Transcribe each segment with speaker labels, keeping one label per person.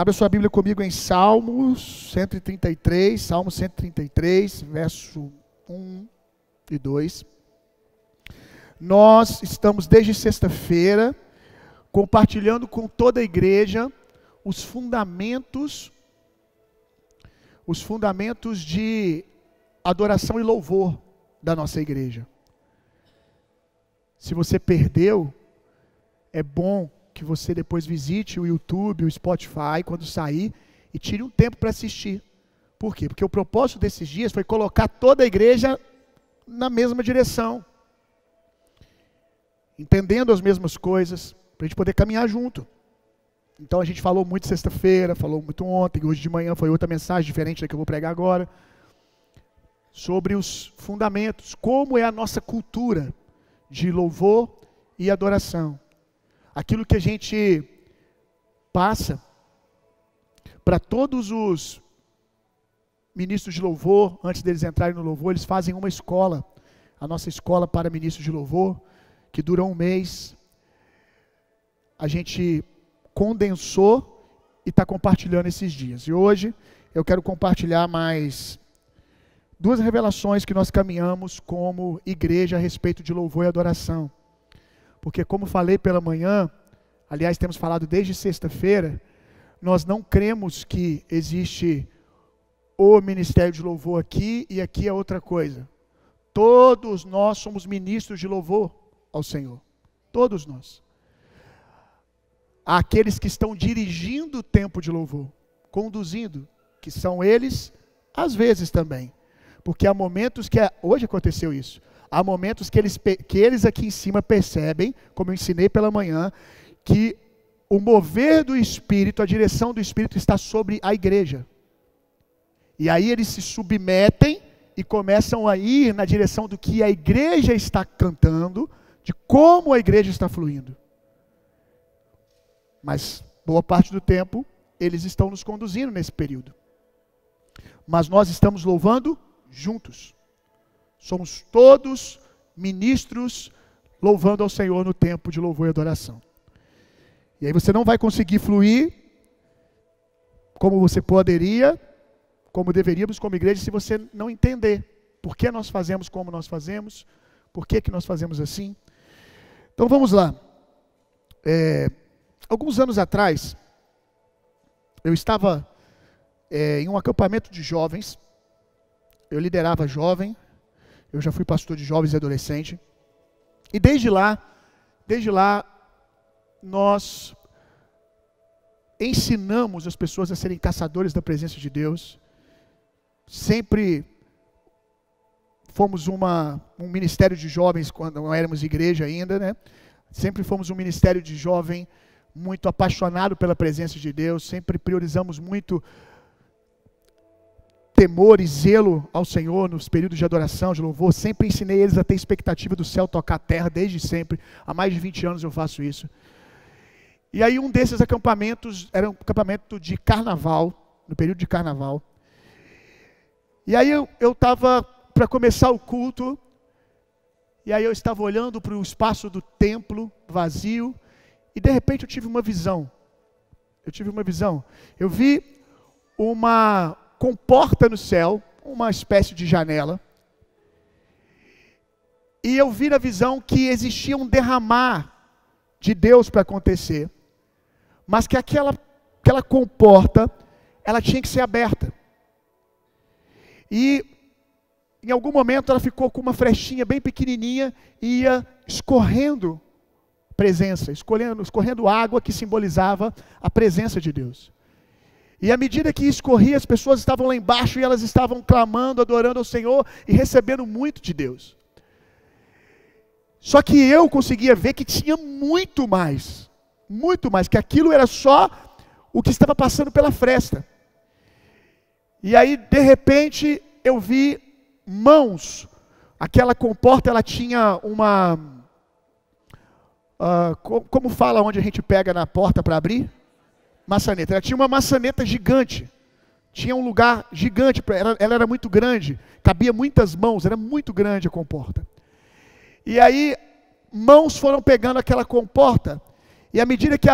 Speaker 1: Abra sua Bíblia comigo em Salmos 133, Salmo 133, verso 1 e 2. Nós estamos desde sexta-feira compartilhando com toda a igreja os fundamentos de adoração e louvor da nossa igreja. Se você perdeu, é bom que você depois visite o YouTube, o Spotify, quando sair, e tire um tempo para assistir. Por quê? Porque o propósito desses dias foi colocar toda a igreja na mesma direção, entendendo as mesmas coisas, para a gente poder caminhar junto. Então a gente falou muito sexta-feira, falou muito ontem, hoje de manhã foi outra mensagem diferente da que eu vou pregar agora, sobre os fundamentos, como é a nossa cultura de louvor e adoração. Aquilo que a gente passa para todos os ministros de louvor, antes deles entrarem no louvor, eles fazem uma escola, a nossa escola para ministros de louvor, que dura um mês. A gente condensou e está compartilhando esses dias. E hoje eu quero compartilhar mais duas revelações que nós caminhamos como igreja a respeito de louvor e adoração. Porque como falei pela manhã, aliás temos falado desde sexta-feira, nós não cremos que existe o ministério de louvor aqui e aqui é outra coisa. Todos nós somos ministros de louvor ao Senhor. Todos nós. Há aqueles que estão dirigindo o tempo de louvor, conduzindo, que são eles, às vezes também. Porque há momentos que, hoje aconteceu isso, há momentos que eles aqui em cima percebem, como eu ensinei pela manhã, que o mover do Espírito, a direção do Espírito está sobre a igreja. E aí eles se submetem e começam a ir na direção do que a igreja está cantando, de como a igreja está fluindo. Mas boa parte do tempo, eles estão nos conduzindo nesse período. Mas nós estamos louvando juntos. Somos todos ministros louvando ao Senhor no tempo de louvor e adoração. E aí você não vai conseguir fluir como você poderia, como deveríamos como igreja, se você não entender por que nós fazemos como nós fazemos, por que nós fazemos assim. Então vamos lá. Alguns anos atrás, eu estava em um acampamento de jovens. Eu liderava jovem, eu já fui pastor de jovens e adolescente. E desde lá, nós ensinamos as pessoas a serem caçadores da presença de Deus. Sempre fomos um ministério de jovens, quando não éramos igreja ainda, né? Sempre fomos um ministério de jovem muito apaixonado pela presença de Deus. Sempre priorizamos muito temor e zelo ao Senhor nos períodos de adoração, de louvor. Sempre ensinei eles a ter expectativa do céu tocar a terra, desde sempre. Há mais de 20 anos eu faço isso. E aí um desses acampamentos era um acampamento de carnaval, no período de carnaval. E aí eu estava para começar o culto, e aí eu estava olhando para o espaço do templo vazio, e de repente eu tive uma visão. Eu vi uma comporta no céu, uma espécie de janela, e eu vi na visão que existia um derramar de Deus para acontecer, mas que aquela comporta, ela tinha que ser aberta, e em algum momento ela ficou com uma frechinha bem pequenininha, e ia escorrendo presença, escorrendo água que simbolizava a presença de Deus. E à medida que escorria, as pessoas estavam lá embaixo e elas estavam clamando, adorando ao Senhor e recebendo muito de Deus. Só que eu conseguia ver que tinha muito mais, que aquilo era só o que estava passando pela fresta. E aí, de repente, eu vi mãos. Aquela comporta, ela tinha uma... como fala onde a gente pega na porta para abrir? Maçaneta. Ela tinha uma maçaneta gigante. Tinha um lugar gigante. Ela era muito grande. Cabia muitas mãos. Era muito grande a comporta. E aí, mãos foram pegando aquela comporta E à medida que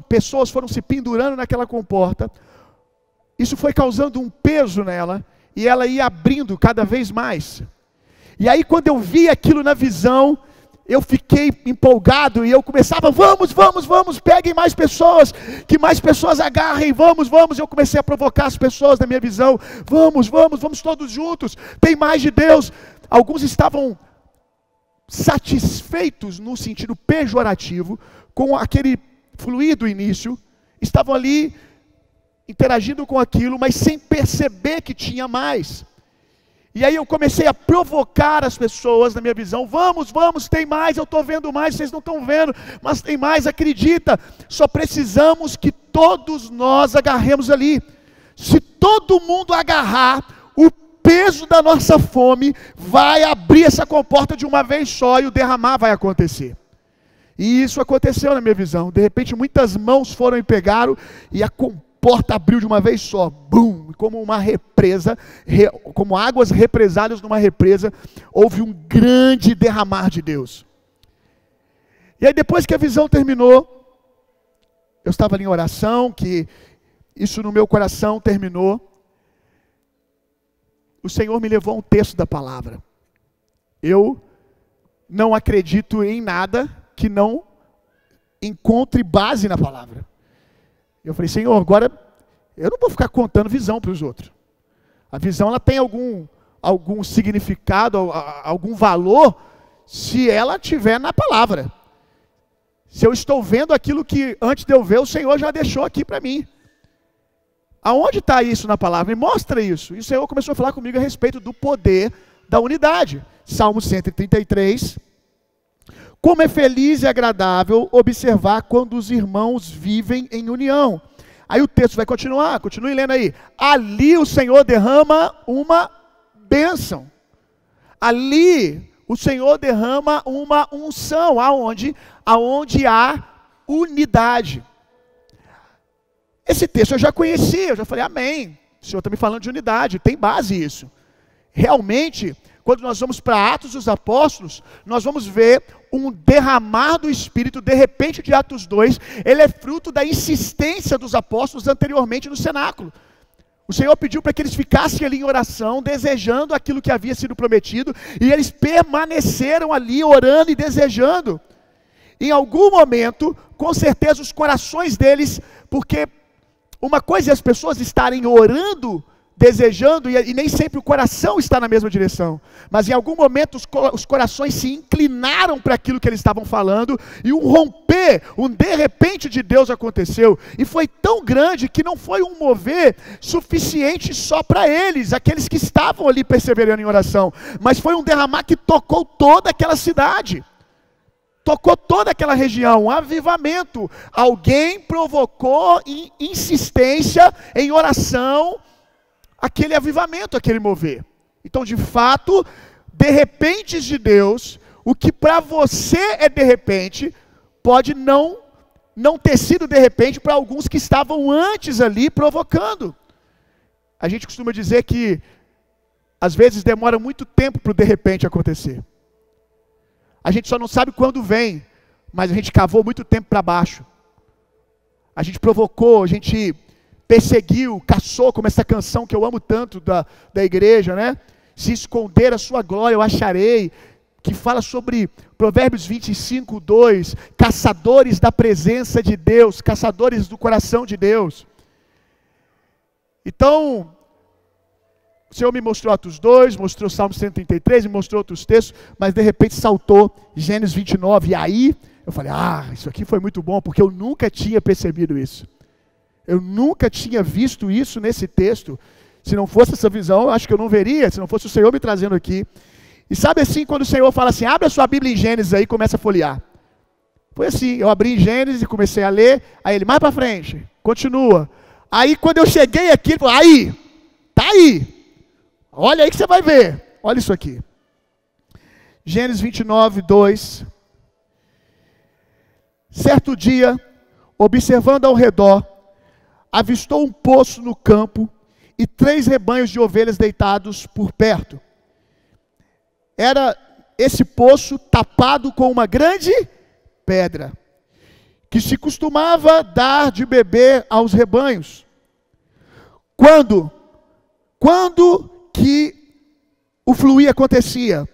Speaker 1: pessoas foram se pendurando naquela comporta, isso foi causando um peso nela, e ela ia abrindo cada vez mais. E aí quando eu vi aquilo na visão, eu fiquei empolgado, e eu começava, vamos, peguem mais pessoas, que mais pessoas agarrem, vamos, eu comecei a provocar as pessoas na minha visão, vamos todos juntos, tem mais de Deus. Alguns estavam satisfeitos no sentido pejorativo, com aquele fluir do início, estavam ali interagindo com aquilo, mas sem perceber que tinha mais. E aí eu comecei a provocar as pessoas na minha visão, vamos, tem mais, eu estou vendo mais, vocês não estão vendo, mas tem mais, acredita, só precisamos que todos nós agarremos ali. Se todo mundo agarrar, o peso da nossa fome vai abrir essa comporta de uma vez só, e o derramar vai acontecer. E isso aconteceu na minha visão. De repente muitas mãos foram e pegaram, e a comporta abriu de uma vez só, bum, como uma represa, como águas represadas numa represa, houve um grande derramar de Deus. E aí depois que a visão terminou, eu estava ali em oração, que isso no meu coração terminou, o Senhor me levou a um texto da palavra. Eu não acredito em nada que não encontre base na palavra. Eu falei, Senhor, agora eu não vou ficar contando visão para os outros. A visão ela tem algum significado, algum valor, se ela estiver na palavra. Se eu estou vendo aquilo que antes de eu ver, o Senhor já deixou aqui para mim. Aonde está isso na palavra? Me mostra isso. E o Senhor começou a falar comigo a respeito do poder da unidade. Salmo 133. Como é feliz e agradável observar quando os irmãos vivem em união. Aí o texto vai continuar, continue lendo aí. Ali o Senhor derrama uma bênção. Ali o Senhor derrama uma unção. Aonde? Aonde há unidade. Esse texto eu já conhecia, eu já falei, amém. O Senhor está me falando de unidade, tem base isso. Realmente, quando nós vamos para Atos dos Apóstolos, nós vamos ver um derramar do Espírito, de repente de Atos 2, ele é fruto da insistência dos apóstolos anteriormente no cenáculo. O Senhor pediu para que eles ficassem ali em oração, desejando aquilo que havia sido prometido, e eles permaneceram ali orando e desejando. Em algum momento, com certeza os corações deles, porque uma coisa é as pessoas estarem orando, desejando, e nem sempre o coração está na mesma direção, mas em algum momento os corações se inclinaram para aquilo que eles estavam falando, e um romper, um de repente de Deus aconteceu, e foi tão grande que não foi um mover suficiente só para eles, aqueles que estavam ali perseverando em oração, mas foi um derramar que tocou toda aquela cidade, tocou toda aquela região, um avivamento. Alguém provocou em insistência, em oração, aquele avivamento, aquele mover. Então, de fato, de repente de Deus, o que para você é de repente, pode não ter sido de repente para alguns que estavam antes ali provocando. A gente costuma dizer que às vezes demora muito tempo para o de repente acontecer. A gente só não sabe quando vem, mas a gente cavou muito tempo para baixo. A gente provocou, a gente perseguiu, caçou, como essa canção que eu amo tanto da igreja, né? Se esconder a sua glória eu acharei, que fala sobre Provérbios 25, 2, caçadores da presença de Deus, caçadores do coração de Deus. Então, o Senhor me mostrou Atos 2, mostrou Salmo 133, me mostrou outros textos, mas de repente saltou Gênesis 29, e aí eu falei, isso aqui foi muito bom, porque eu nunca tinha percebido isso. Eu nunca tinha visto isso nesse texto. Se não fosse essa visão, eu acho que eu não veria, se não fosse o Senhor me trazendo aqui. E sabe assim, quando o Senhor fala assim, abre a sua Bíblia em Gênesis aí e começa a folhear. Foi assim, eu abri em Gênesis e comecei a ler, aí ele, mais para frente, continua. Aí quando eu cheguei aqui, ele falou, aí, tá aí. Olha aí que você vai ver. Olha isso aqui. Gênesis 29, 2. Certo dia, observando ao redor, avistou um poço no campo e 3 rebanhos de ovelhas deitados por perto. Era esse poço tapado com uma grande pedra. que se costumava dar de beber aos rebanhos. Quando que o fluir acontecia?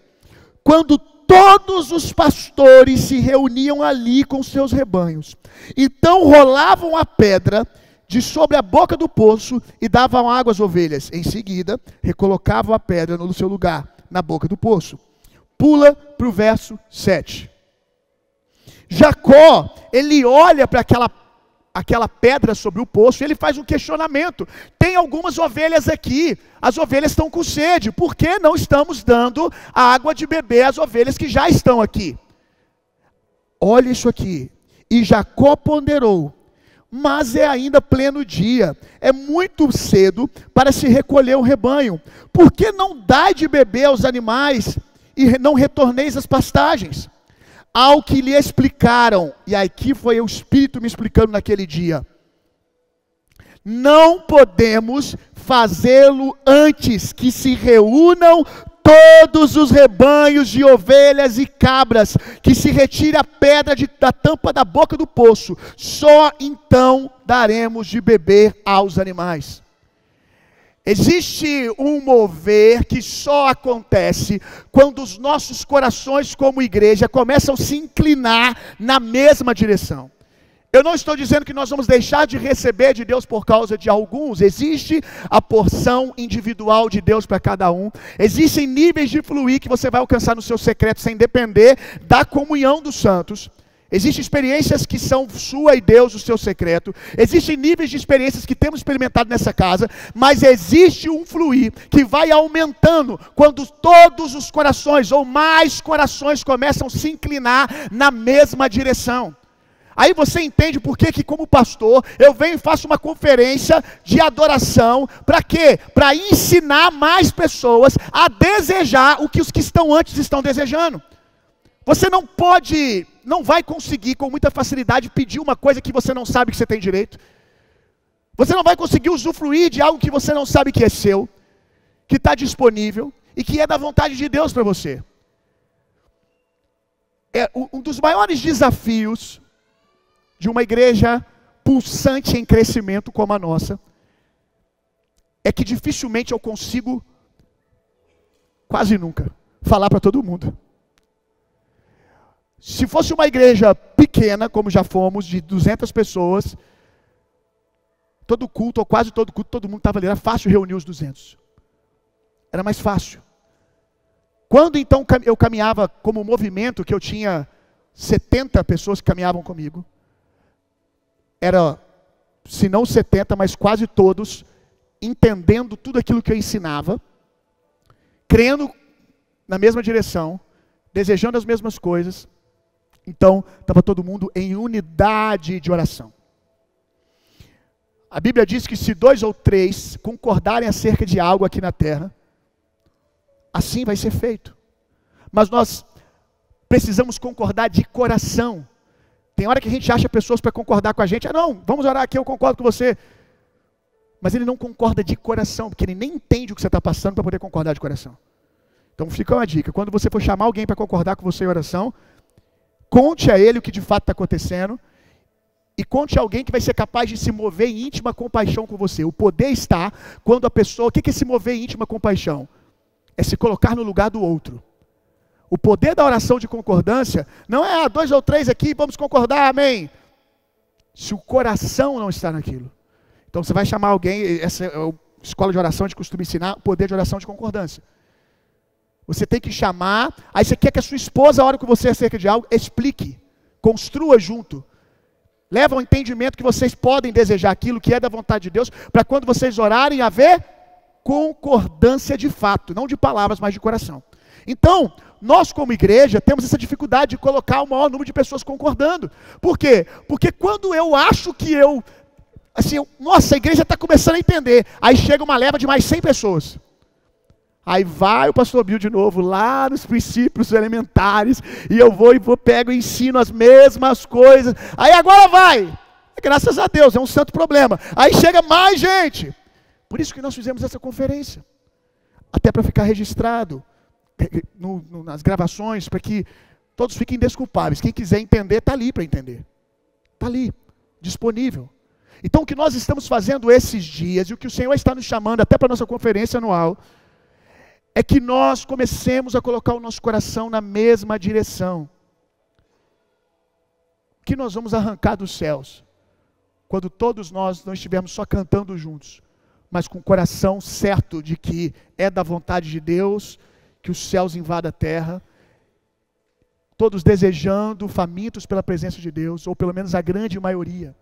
Speaker 1: Quando todos os pastores se reuniam ali com seus rebanhos. Então rolavam a pedra de sobre a boca do poço e davam água às ovelhas. Em seguida, recolocavam a pedra no seu lugar, na boca do poço. Pula para o verso 7. Jacó, ele olha para aquela pedra sobre o poço e ele faz um questionamento. Tem algumas ovelhas aqui, as ovelhas estão com sede, por que não estamos dando a água de beber às ovelhas que já estão aqui? Olha isso aqui. E Jacó ponderou, mas é ainda pleno dia, é muito cedo para se recolher o rebanho. Por que não dai de beber aos animais e não retorneis às pastagens? Ao que lhe explicaram, e aqui foi o Espírito me explicando naquele dia, não podemos fazê-lo antes que se reúnam todos os rebanhos de ovelhas e cabras, que se retire a pedra da tampa da boca do poço, só então daremos de beber aos animais. Existe um mover que só acontece quando os nossos corações como igreja começam a se inclinar na mesma direção. Eu não estou dizendo que nós vamos deixar de receber de Deus por causa de alguns. Existe a porção individual de Deus para cada um. Existem níveis de fluir que você vai alcançar no seu secreto sem depender da comunhão dos santos. Existem experiências que são sua e Deus, o seu secreto. Existem níveis de experiências que temos experimentado nessa casa, mas existe um fluir que vai aumentando quando todos os corações ou mais corações começam a se inclinar na mesma direção. Aí você entende por que como pastor eu venho e faço uma conferência de adoração. Para quê? Para ensinar mais pessoas a desejar o que os que estão antes estão desejando. Você não vai conseguir com muita facilidade pedir uma coisa que você não sabe que você tem direito. Você não vai conseguir usufruir de algo que você não sabe que é seu, que está disponível e que é da vontade de Deus para você. Um dos maiores desafios de uma igreja pulsante em crescimento como a nossa é que dificilmente eu consigo, quase nunca, falar para todo mundo. Se fosse uma igreja pequena, como já fomos, de 200 pessoas, todo culto, ou quase todo culto, todo mundo estava ali, era fácil reunir os 200. Era mais fácil. Quando então eu caminhava como movimento, que eu tinha 70 pessoas que caminhavam comigo, era, se não 70, mas quase todos, entendendo tudo aquilo que eu ensinava, crendo na mesma direção, desejando as mesmas coisas. Então, estava todo mundo em unidade de oração. A Bíblia diz que se 2 ou 3 concordarem acerca de algo aqui na terra, assim vai ser feito. Mas nós precisamos concordar de coração. Tem hora que a gente acha pessoas para concordar com a gente. Não, vamos orar aqui, eu concordo com você. Mas ele não concorda de coração, porque ele nem entende o que você está passando para poder concordar de coração. Então fica uma dica, quando você for chamar alguém para concordar com você em oração, conte a ele o que de fato está acontecendo, e conte a alguém que vai ser capaz de se mover em íntima compaixão com você. O poder está quando a pessoa, o que é se mover em íntima compaixão? É se colocar no lugar do outro. O poder da oração de concordância não é 2 ou 3 aqui, vamos concordar, amém. Se o coração não está naquilo. Então você vai chamar alguém, essa é a escola de oração, a gente costuma ensinar o poder de oração de concordância. Você tem que chamar, aí você quer que a sua esposa ore com você acerca de algo, explique, construa junto. Leva ao entendimento que vocês podem desejar aquilo que é da vontade de Deus, para quando vocês orarem haver concordância de fato, não de palavras, mas de coração. Então, nós como igreja temos essa dificuldade de colocar o maior número de pessoas concordando. Por quê? Porque quando eu acho que nossa, a igreja está começando a entender, aí chega uma leva de mais 100 pessoas. Aí vai o pastor Bill de novo, lá nos princípios elementares, e eu pego e ensino as mesmas coisas. Aí agora vai, graças a Deus, é um santo problema. Aí chega mais gente. Por isso que nós fizemos essa conferência. Até para ficar registrado nas gravações, para que todos fiquem desculpáveis. Quem quiser entender, está ali para entender. Está ali, disponível. Então o que nós estamos fazendo esses dias, e o que o Senhor está nos chamando até para a nossa conferência anual, é que nós comecemos a colocar o nosso coração na mesma direção. O que nós vamos arrancar dos céus, quando todos nós não estivermos só cantando juntos, mas com o coração certo de que é da vontade de Deus, que os céus invadam a terra, todos desejando, famintos pela presença de Deus, ou pelo menos a grande maioria.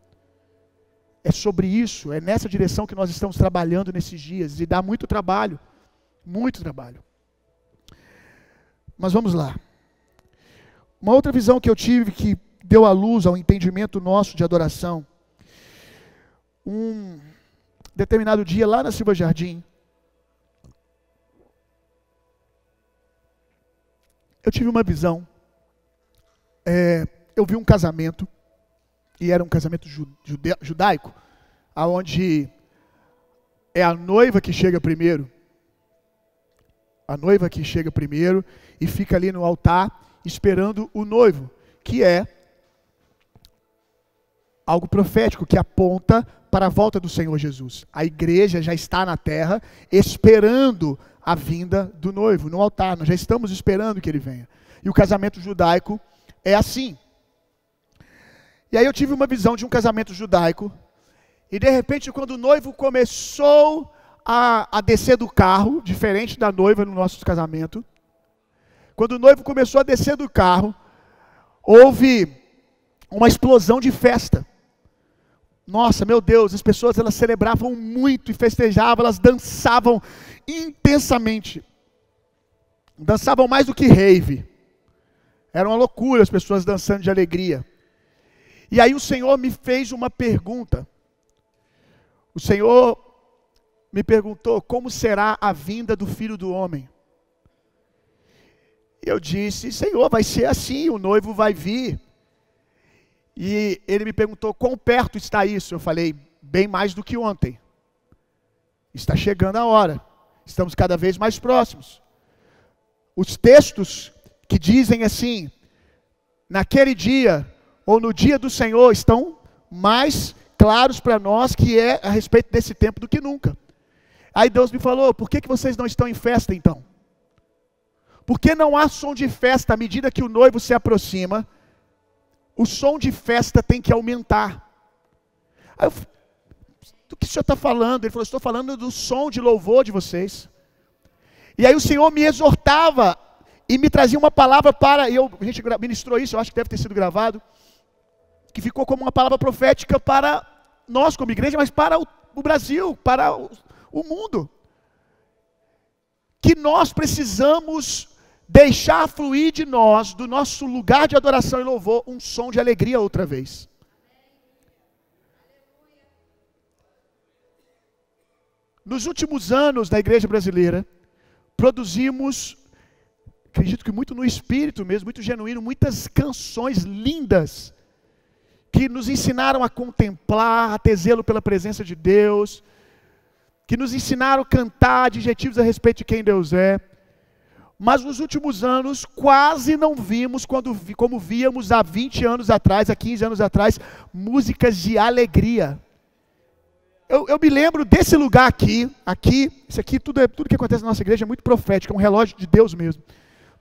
Speaker 1: É sobre isso, é nessa direção que nós estamos trabalhando nesses dias, e dá muito trabalho, muito trabalho. Mas vamos lá. Uma outra visão que eu tive, que deu à luz ao entendimento nosso de adoração, um determinado dia lá na Silva Jardim, eu tive uma visão. Eu vi um casamento, e era um casamento judaico, onde é a noiva que chega primeiro, e fica ali no altar esperando o noivo, que é algo profético, que aponta para a volta do Senhor Jesus. A igreja já está na terra esperando a vinda do noivo no altar, nós já estamos esperando que ele venha. E o casamento judaico é assim. E aí eu tive uma visão de um casamento judaico, e de repente quando o noivo começou a descer do carro, diferente da noiva no nosso casamento, quando o noivo começou a descer do carro, houve uma explosão de festa. Nossa, meu Deus, as pessoas elas celebravam muito e festejavam, elas dançavam intensamente. Dançavam mais do que rave. Era uma loucura as pessoas dançando de alegria. E aí o Senhor me fez uma pergunta. O Senhor me perguntou: como será a vinda do Filho do Homem? Eu disse: Senhor, vai ser assim, o noivo vai vir. E ele me perguntou: quão perto está isso? Eu falei: bem mais do que ontem. Está chegando a hora. Estamos cada vez mais próximos. Os textos que dizem assim, naquele dia, ou no dia do Senhor, estão mais claros para nós, que é a respeito desse tempo do que nunca. Aí Deus me falou: por que vocês não estão em festa então? Por que não há som de festa à medida que o noivo se aproxima? O som de festa tem que aumentar. Aí eu falei: do que o senhor está falando? Ele falou: estou falando do som de louvor de vocês. E aí o Senhor me exortava e me trazia uma palavra para, a gente ministrou isso, eu acho que deve ter sido gravado, que ficou como uma palavra profética para nós como igreja, mas para o Brasil, para o mundo. Que nós precisamos deixar fluir de nós, do nosso lugar de adoração e louvor, um som de alegria outra vez. Nos últimos anos na igreja brasileira, produzimos, acredito que muito no espírito mesmo, muito genuíno, muitas canções lindas, que nos ensinaram a contemplar, a ter zelo pela presença de Deus, que nos ensinaram a cantar adjetivos a respeito de quem Deus é. Mas nos últimos anos, quase não vimos, como víamos há 20 anos atrás, há 15 anos atrás, músicas de alegria. Eu me lembro desse lugar aqui, isso aqui, tudo que acontece na nossa igreja é muito profético, é um relógio de Deus mesmo.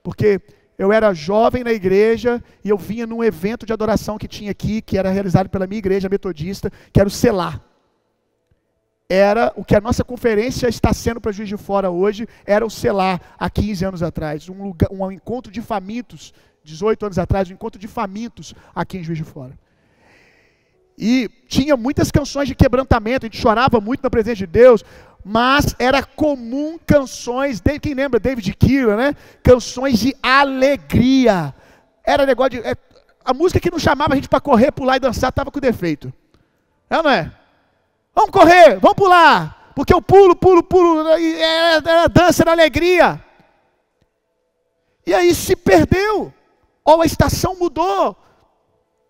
Speaker 1: Porque eu era jovem na igreja e eu vinha num evento de adoração que tinha aqui, que era realizado pela minha igreja metodista, que era o Selar. Era o que a nossa conferência está sendo para Juiz de Fora hoje, era o Selar, há 15 anos atrás. Um encontro de famintos, 18 anos atrás, um encontro de famintos aqui em Juiz de Fora. E tinha muitas canções de quebrantamento, a gente chorava muito na presença de Deus, mas era comum canções, quem lembra David Keeler, né? Canções de alegria. Era negócio de... a música que não chamava a gente para correr, pular e dançar, estava com defeito. É ou não é? Vamos correr, vamos pular, porque eu pulo, era dança, era alegria. E aí se perdeu, ou a estação mudou.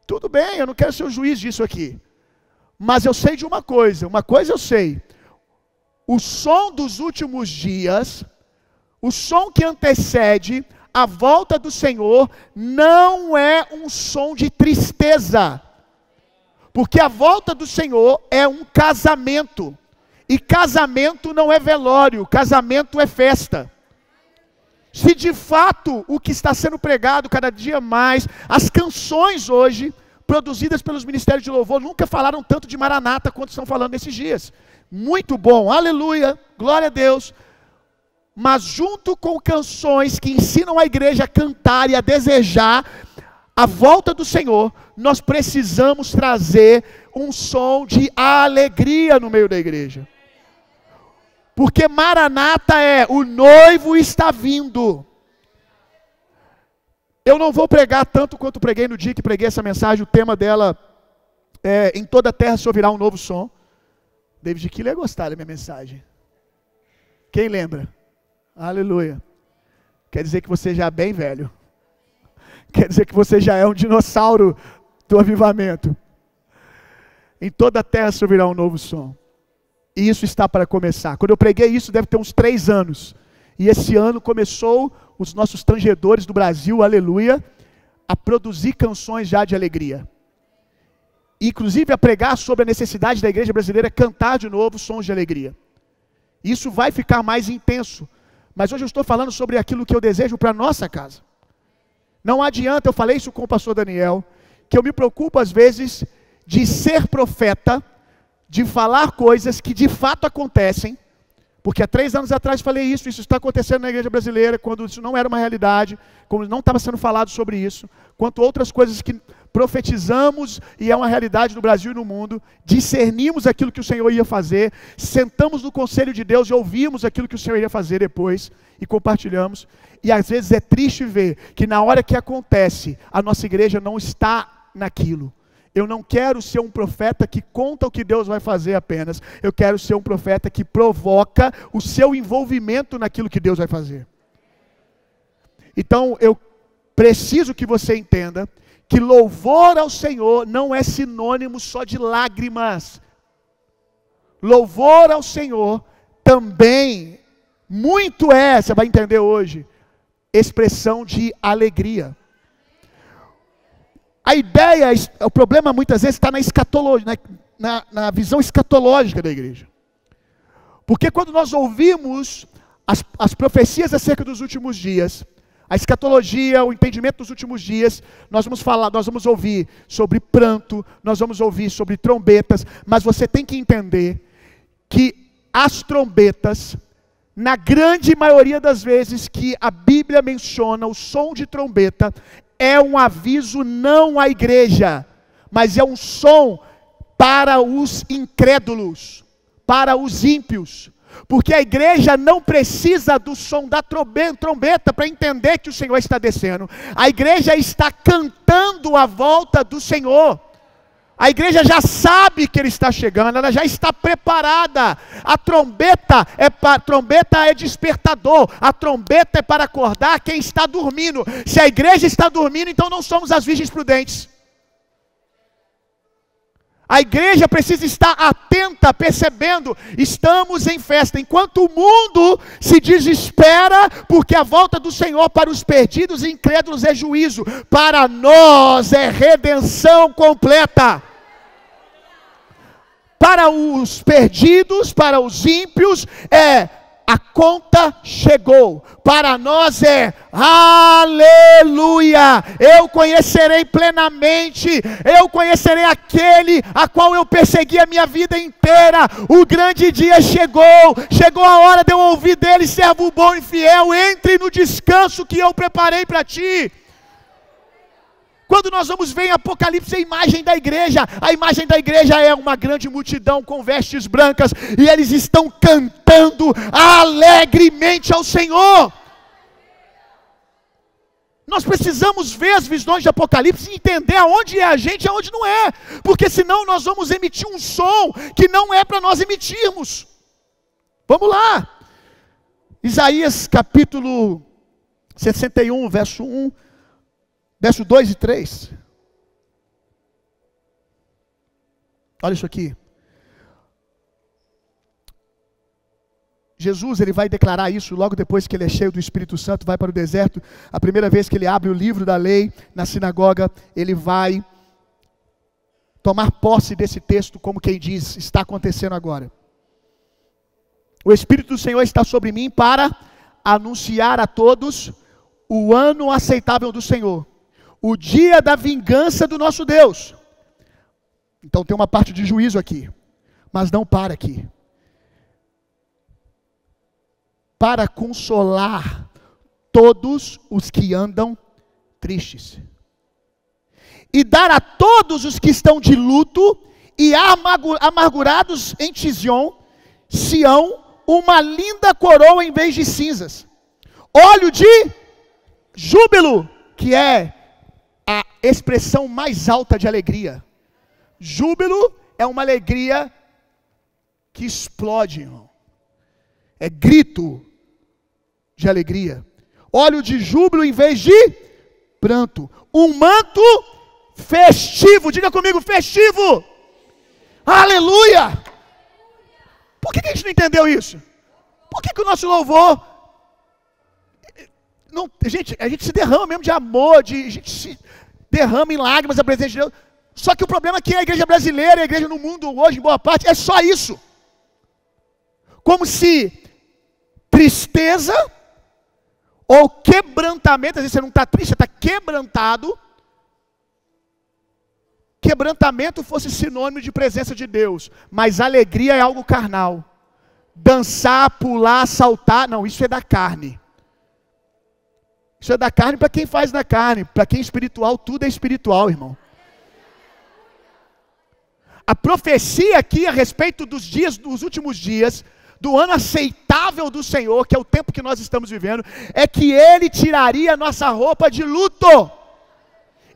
Speaker 1: Tudo bem, eu não quero ser o juiz disso aqui. Mas eu sei de uma coisa eu sei. O som dos últimos dias, o som que antecede a volta do Senhor, não é um som de tristeza. Porque a volta do Senhor é um casamento. E casamento não é velório, casamento é festa. Se de fato o que está sendo pregado cada dia mais, as canções hoje, produzidas pelos ministérios de louvor, nunca falaram tanto de Maranata quanto estão falando nesses dias. Muito bom, aleluia, glória a Deus. Mas junto com canções que ensinam a igreja a cantar e a desejar a volta do Senhor, nós precisamos trazer um som de alegria no meio da igreja. Porque Maranata é, o noivo está vindo. Eu não vou pregar tanto quanto preguei no dia que preguei essa mensagem. O tema dela é: em toda a terra se ouvirá um novo som. David Keeler ia gostar da minha mensagem. Quem lembra? Aleluia. Quer dizer que você já é bem velho. Quer dizer que você já é um dinossauro do avivamento. Em toda a terra se ouvirá um novo som. E isso está para começar. Quando eu preguei isso, deve ter uns 3 anos. E esse ano começou os nossos tangedores do Brasil, aleluia, a produzir canções já de alegria. Inclusive a pregar sobre a necessidade da igreja brasileira cantar de novo sons de alegria. Isso vai ficar mais intenso. Mas hoje eu estou falando sobre aquilo que eu desejo para a nossa casa. Não adianta, eu falei isso com o pastor Daniel, que eu me preocupo às vezes de ser profeta, de falar coisas que de fato acontecem, porque há 3 anos atrás falei isso está acontecendo na igreja brasileira, quando isso não era uma realidade, quando não estava sendo falado sobre isso, quanto outras coisas que profetizamos e é uma realidade no Brasil e no mundo, discernimos aquilo que o Senhor ia fazer, sentamos no conselho de Deus e ouvimos aquilo que o Senhor ia fazer depois e compartilhamos, e às vezes é triste ver que na hora que acontece, a nossa igreja não está naquilo. Eu não quero ser um profeta que conta o que Deus vai fazer apenas. Eu quero ser um profeta que provoca o seu envolvimento naquilo que Deus vai fazer. Então, eu preciso que você entenda que louvor ao Senhor não é sinônimo só de lágrimas. Louvor ao Senhor também, muito você vai entender hoje, expressão de alegria. A ideia, o problema muitas vezes está na escatologia, na visão escatológica da igreja. Porque quando nós ouvimos as profecias acerca dos últimos dias, a escatologia, o entendimento dos últimos dias, nós vamos ouvir sobre pranto, nós vamos ouvir sobre trombetas, mas você tem que entender que as trombetas, na grande maioria das vezes que a Bíblia menciona o som de trombeta, é um aviso não à igreja, mas é um som para os incrédulos, para os ímpios. Porque a igreja não precisa do som da trombeta para entender que o Senhor está descendo. A igreja está cantando a volta do Senhor. A igreja já sabe que Ele está chegando, ela já está preparada. A trombeta é despertador, a trombeta é para acordar quem está dormindo. Se a igreja está dormindo, então não somos as virgens prudentes. A igreja precisa estar atenta, percebendo, estamos em festa, enquanto o mundo se desespera, porque a volta do Senhor para os perdidos e incrédulos é juízo, para nós é redenção completa. Para os perdidos, para os ímpios, a conta chegou. Para nós aleluia, eu conhecerei plenamente, eu conhecerei aquele a qual eu persegui a minha vida inteira. O grande dia chegou a hora de eu ouvir dele: servo bom e fiel, entre no descanso que eu preparei para ti. Quando nós vamos ver em Apocalipse a imagem da igreja é uma grande multidão com vestes brancas, e eles estão cantando alegremente ao Senhor. Nós precisamos ver as visões de Apocalipse e entender aonde é a gente e aonde não é, porque senão nós vamos emitir um som que não é para nós emitirmos. Vamos lá, Isaías capítulo 61, verso 1, verso 2 e 3. Olha isso aqui. Jesus, ele vai declarar isso logo depois que ele é cheio do Espírito Santo, vai para o deserto. A primeira vez que ele abre o livro da lei na sinagoga, ele vai tomar posse desse texto, como quem diz, está acontecendo agora. O Espírito do Senhor está sobre mim para anunciar a todos o ano aceitável do Senhor, o dia da vingança do nosso Deus. Então tem uma parte de juízo aqui, mas não para aqui. Para consolar todos os que andam tristes, e dar a todos os que estão de luto e amargurados em Sião, uma linda coroa em vez de cinzas, óleo de júbilo, que é a expressão mais alta de alegria. Júbilo é uma alegria que explode, irmão. É grito de alegria. Óleo de júbilo em vez de pranto. Um manto festivo. Diga comigo, festivo. Aleluia. Por que a gente não entendeu isso? Por que o nosso louvor... Não, a gente se derrama mesmo de amor, a gente se derrama em lágrimas a presença de Deus. Só que o problema é que a igreja brasileira, a igreja no mundo hoje, em boa parte, é só isso. Como se tristeza ou quebrantamento, às vezes você não está triste, você está quebrantado. Quebrantamento fosse sinônimo de presença de Deus, mas alegria é algo carnal. Dançar, pular, saltar, não, isso é da carne. Isso é da carne para quem faz na carne, para quem é espiritual, tudo é espiritual, irmão. A profecia aqui a respeito dos últimos dias, do ano aceitável do Senhor, que é o tempo que nós estamos vivendo, é que Ele tiraria a nossa roupa de luto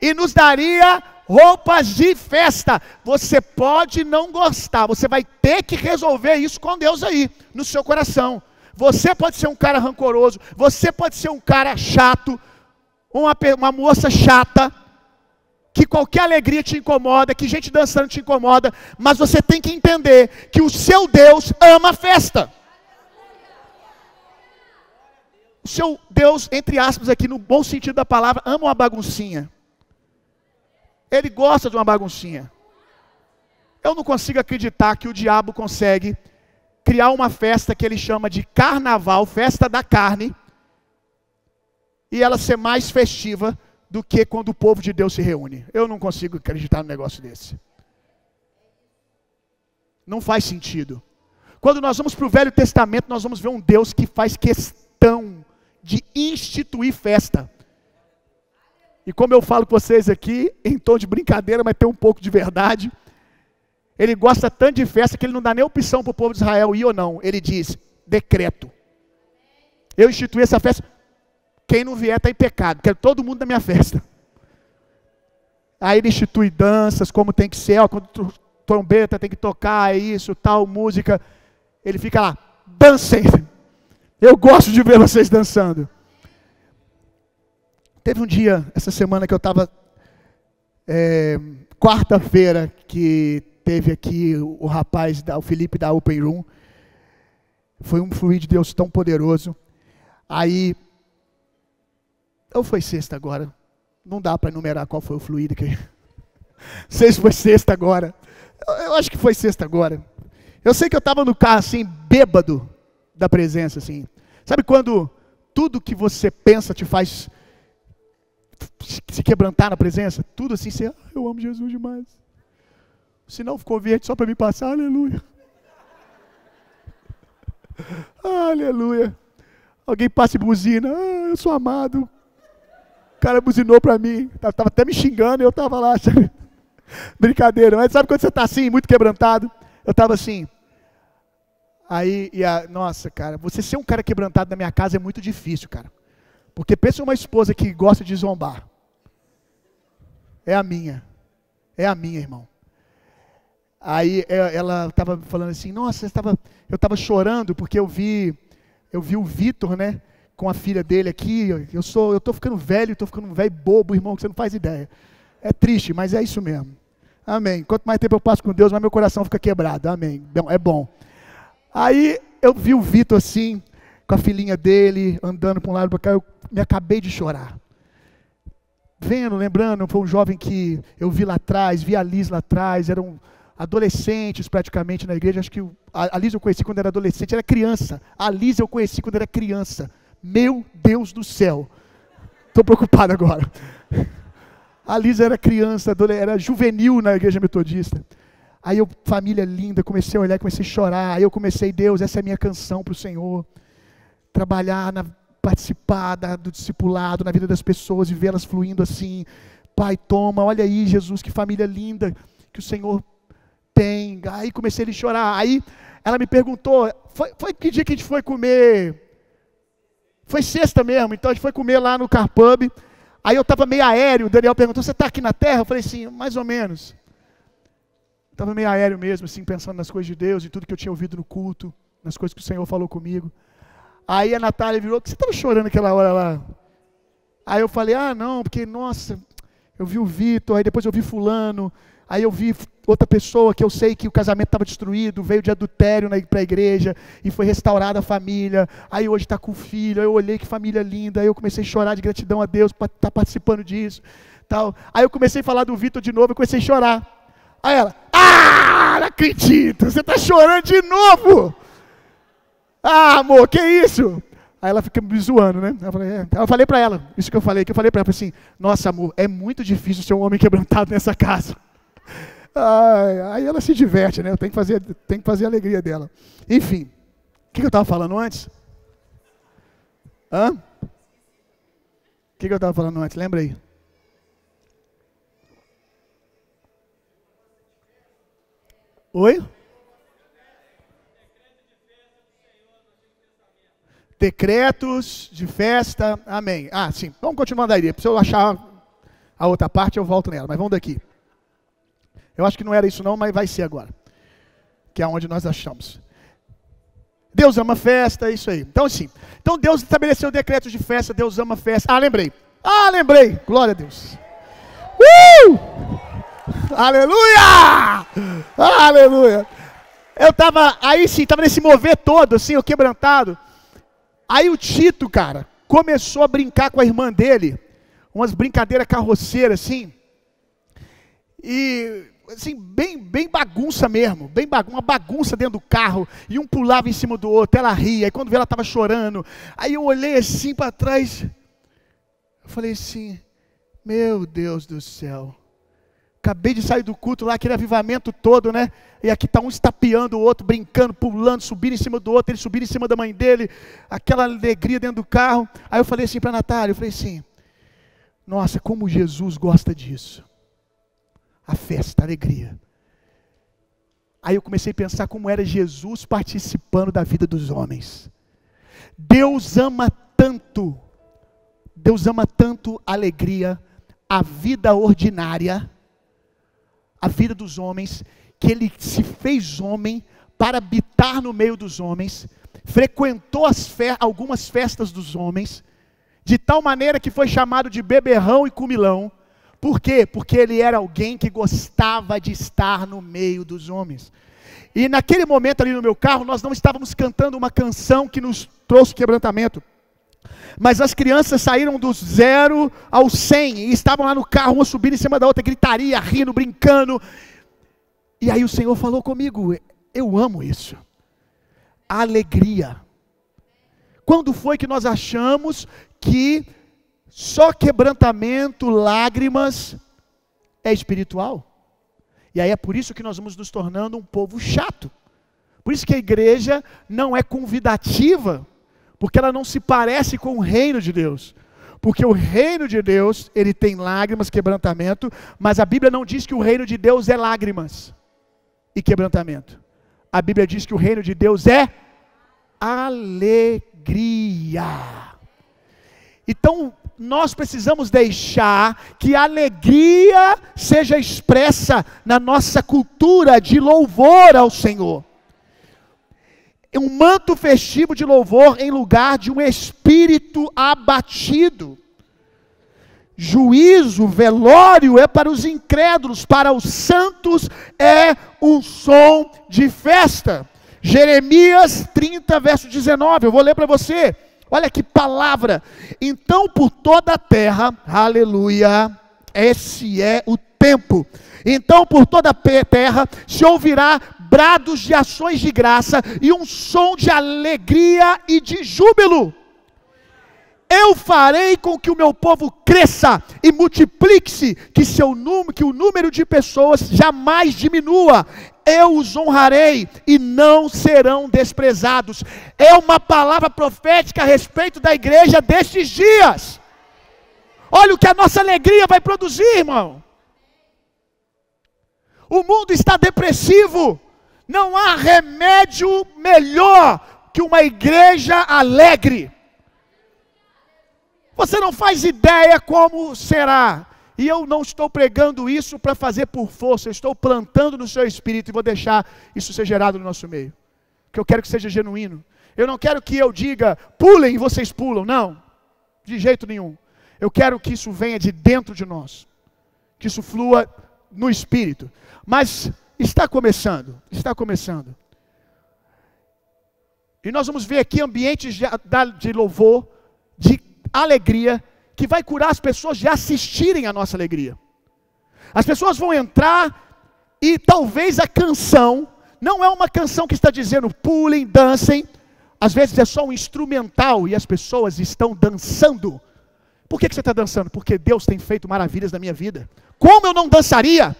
Speaker 1: e nos daria roupas de festa. Você pode não gostar, você vai ter que resolver isso com Deus aí, no seu coração. Você pode ser um cara rancoroso, você pode ser um cara chato, uma moça chata, que qualquer alegria te incomoda, que gente dançando te incomoda, mas você tem que entender que o seu Deus ama a festa. O seu Deus, entre aspas aqui, no bom sentido da palavra, ama uma baguncinha. Ele gosta de uma baguncinha. Eu não consigo acreditar que o diabo consegue criar uma festa que ele chama de carnaval, festa da carne, e ela ser mais festiva do que quando o povo de Deus se reúne. Eu não consigo acreditar num negócio desse. Não faz sentido. Quando nós vamos para o Velho Testamento, nós vamos ver um Deus que faz questão de instituir festa. E como eu falo com vocês aqui, em tom de brincadeira, mas tem um pouco de verdade, ele gosta tanto de festa que ele não dá nem opção para o povo de Israel ir ou não. Ele diz, decreto. Eu instituí essa festa, quem não vier está em pecado, quero todo mundo na minha festa. Aí ele institui danças, como tem que ser, ó, quando trombeta tem que tocar, é isso, tal, música. Ele fica lá, dancem. Eu gosto de ver vocês dançando. Teve um dia, essa semana que eu estava, quarta-feira, que teve aqui o rapaz, o Felipe da Open Room. Foi um fluir de Deus tão poderoso. Aí, ou foi sexta agora? Não dá para enumerar qual foi o fluido que... Não sei se foi sexta agora. Eu acho que foi sexta agora. Eu sei que eu estava no carro assim, bêbado da presença, assim. Sabe quando tudo que você pensa te faz se quebrantar na presença? Tudo assim, você, eu amo Jesus demais. O sinal ficou verde só para me passar, aleluia. Aleluia. Alguém passa e buzina, eu sou amado. O cara buzinou para mim, estava até me xingando e eu estava lá, sabe? Brincadeira, mas sabe quando você está assim, muito quebrantado? Eu estava assim. Aí, nossa, cara, você ser um cara quebrantado na minha casa é muito difícil, cara. Porque pensa uma esposa que gosta de zombar. É a minha, irmão. Aí ela estava falando assim, nossa, eu estava chorando porque eu vi o Vitor, né, com a filha dele aqui. Eu estou ficando velho bobo, irmão, que você não faz ideia. É triste, mas é isso mesmo. Amém. Quanto mais tempo eu passo com Deus, mais meu coração fica quebrado. Amém. É bom. Aí eu vi o Vitor assim, com a filhinha dele, andando para um lado e para cá, eu me acabei de chorar. vendo, lembrando, foi um jovem que eu vi lá atrás, vi a Liz lá atrás, eram adolescentes praticamente na igreja. Acho que a Liz eu conheci quando era adolescente, era criança. A Liz eu conheci quando era criança. Meu Deus do céu. Estou preocupado agora. A Liz era criança, era juvenil na igreja metodista. Aí eu, família linda, comecei a olhar, comecei a chorar. Aí eu comecei, Deus, essa é a minha canção para o Senhor. Trabalhar, participar do discipulado na vida das pessoas e vê-las fluindo assim. Pai, toma, olha aí, Jesus, que família linda que o Senhor tem. Aí comecei a chorar. Aí ela me perguntou, foi que dia que a gente foi comer? Foi sexta mesmo, então a gente foi comer lá no Car Pub. Aí eu estava meio aéreo, o Daniel perguntou, você está aqui na terra? Eu falei assim, mais ou menos. Estava meio aéreo mesmo, assim, pensando nas coisas de Deus e tudo que eu tinha ouvido no culto, nas coisas que o Senhor falou comigo. Aí a Natália virou, que você estava chorando aquela hora lá? Aí eu falei, não, porque, nossa, eu vi o Vitor, aí depois eu vi fulano, aí eu vi outra pessoa que eu sei que o casamento estava destruído, veio de adultério para a igreja e foi restaurada a família, aí hoje está com o filho, aí eu olhei que família linda, aí eu comecei a chorar de gratidão a Deus por estar participando disso, tal. Aí eu comecei a falar do Vitor de novo, eu comecei a chorar. Aí ela, não acredito, você está chorando de novo? Amor, que isso? Aí ela fica me zoando, né? Eu falei para ela, isso que eu falei para ela, assim, nossa amor, é muito difícil ser um homem quebrantado nessa casa. Aí ela se diverte, né? Eu tenho que fazer a alegria dela. Enfim, o que eu estava falando antes? O que eu estava falando antes? Lembra aí? Oi? Decretos de festa, amém. Sim, vamos continuar daí. Se eu achar a outra parte, eu volto nela, mas vamos daqui. Eu acho que não era isso não, mas vai ser agora. Que é onde nós achamos. Deus ama festa, é isso aí. Então assim, Deus estabeleceu decretos de festa, Deus ama festa. Lembrei. Glória a Deus. Aleluia! Aleluia! Eu estava nesse mover todo, assim, eu quebrantado. Aí o Tito, cara, começou a brincar com a irmã dele, umas brincadeiras carroceiras, assim, e, assim, bem bagunça mesmo, uma bagunça dentro do carro, e um pulava em cima do outro, ela ria, e quando vê ela estava chorando, aí eu olhei assim para trás, eu falei assim, meu Deus do céu, acabei de sair do culto lá, aquele avivamento todo, né? E aqui está um estapeando o outro, brincando, pulando, subindo em cima do outro, ele subindo em cima da mãe dele, aquela alegria dentro do carro. Aí eu falei assim para a Natália, eu falei assim, nossa, como Jesus gosta disso. A festa, a alegria. Aí eu comecei a pensar como era Jesus participando da vida dos homens. Deus ama tanto a alegria, a vida ordinária, a vida dos homens, que ele se fez homem para habitar no meio dos homens, frequentou algumas festas dos homens, de tal maneira que foi chamado de beberrão e comilão. Por quê? Porque ele era alguém que gostava de estar no meio dos homens. E naquele momento ali no meu carro, nós não estávamos cantando uma canção que nos trouxe quebrantamento, mas as crianças saíram do 0 ao 100 e estavam lá no carro, uma subindo em cima da outra, gritaria, rindo, brincando. E aí o Senhor falou comigo, eu amo isso. A alegria. Quando foi que nós achamos que só quebrantamento, lágrimas é espiritual? E aí é por isso que nós vamos nos tornando um povo chato. Por isso que a igreja não é convidativa, porque ela não se parece com o reino de Deus. Porque o reino de Deus, ele tem lágrimas, quebrantamento, mas a Bíblia não diz que o reino de Deus é lágrimas e quebrantamento. A Bíblia diz que o reino de Deus é alegria. Então, nós precisamos deixar que a alegria seja expressa na nossa cultura de louvor ao Senhor. Um manto festivo de louvor em lugar de um espírito abatido. Juízo, velório é para os incrédulos, para os santos é um som de festa. Jeremias 30, verso 19, eu vou ler para você. Olha que palavra. Então por toda a terra, aleluia, esse é o tempo. Então por toda a terra se ouvirá brados de ações de graça e um som de alegria e de júbilo. Eu farei com que o meu povo cresça e multiplique-se, que o número de pessoas jamais diminua. Eu os honrarei e não serão desprezados. É uma palavra profética a respeito da igreja destes dias. Olha o que a nossa alegria vai produzir, irmão. O mundo está depressivo. Não há remédio melhor que uma igreja alegre. Você não faz ideia como será. E eu não estou pregando isso para fazer por força. Eu estou plantando no seu espírito e vou deixar isso ser gerado no nosso meio. Porque eu quero que seja genuíno. Eu não quero que eu diga, pulem e vocês pulam. Não, de jeito nenhum. Eu quero que isso venha de dentro de nós. Que isso flua no espírito. Mas está começando. Está começando. E nós vamos ver aqui ambientes de louvor, de alegria, que vai curar as pessoas de assistirem à nossa alegria. As pessoas vão entrar e talvez a canção não é uma canção que está dizendo pulem, dancem. Às vezes é só um instrumental e as pessoas estão dançando. Por que você está dançando? Porque Deus tem feito maravilhas na minha vida. Como eu não dançaria?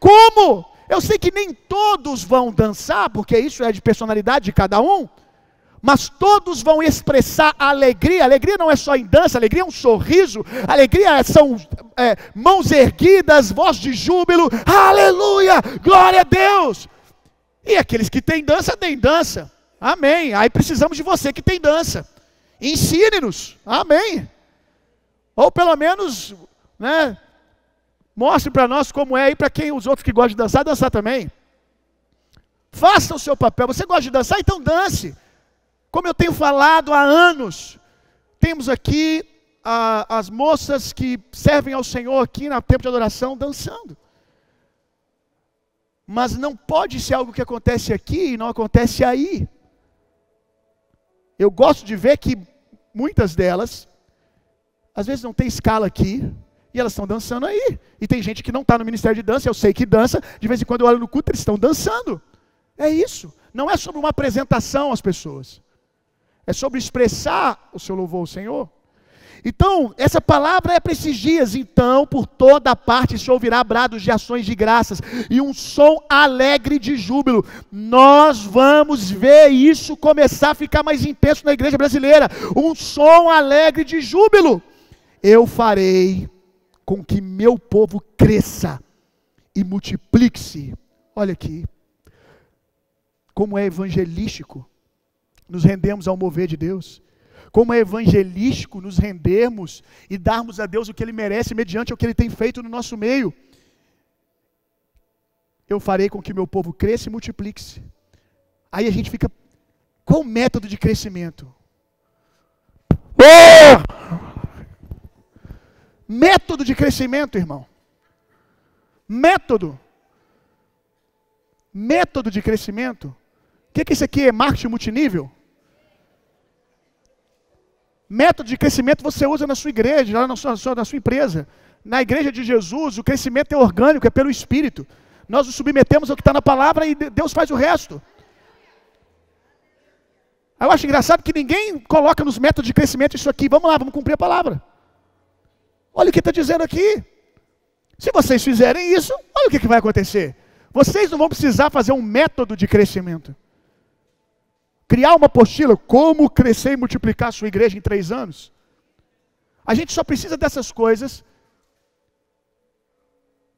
Speaker 1: Como? Eu sei que nem todos vão dançar, porque isso é de personalidade de cada um. Mas todos vão expressar alegria. Alegria não é só em dança, alegria é um sorriso. Alegria são mãos erguidas, voz de júbilo. Aleluia, glória a Deus. E aqueles que têm dança, têm dança. Amém. Aí precisamos de você que tem dança. Ensine-nos. Amém. Ou pelo menos, né, mostre para nós como é. E para quem os outros que gostam de dançar, dançar também. Faça o seu papel. Você gosta de dançar? Então dance. Como eu tenho falado há anos, temos aqui as moças que servem ao Senhor aqui na tempo de adoração dançando. Mas não pode ser algo que acontece aqui e não acontece aí. Eu gosto de ver que muitas delas, às vezes não tem escala aqui, e elas estão dançando aí. E tem gente que não está no ministério de dança, eu sei que dança, de vez em quando eu olho no culto, eles estão dançando. É isso. Não é sobre uma apresentação às pessoas. É sobre expressar o seu louvor ao Senhor. Então, essa palavra é para esses dias. Então, por toda parte se ouvirá brados de ações de graças e um som alegre de júbilo. Nós vamos ver isso começar a ficar mais intenso na igreja brasileira. Um som alegre de júbilo. Eu farei com que meu povo cresça e multiplique-se. Olha aqui, como é evangelístico nos rendemos ao mover de Deus. Como é evangelístico nos rendermos e darmos a Deus o que Ele merece mediante o que Ele tem feito no nosso meio. Eu farei com que meu povo cresça e multiplique-se. Aí a gente fica, qual o método de crescimento? Método de crescimento, irmão. Método de crescimento. O que isso aqui é? Marketing multinível? Método de crescimento você usa na sua igreja, lá na sua empresa. Na igreja de Jesus, o crescimento é orgânico, é pelo Espírito. Nós nos submetemos ao que está na palavra e Deus faz o resto. Eu acho engraçado que ninguém coloca nos métodos de crescimento isso aqui. Vamos lá, vamos cumprir a palavra. Olha o que está dizendo aqui. Se vocês fizerem isso, olha o que vai acontecer. Vocês não vão precisar fazer um método de crescimento. Criar uma apostila, como crescer e multiplicar a sua igreja em 3 anos. A gente só precisa dessas coisas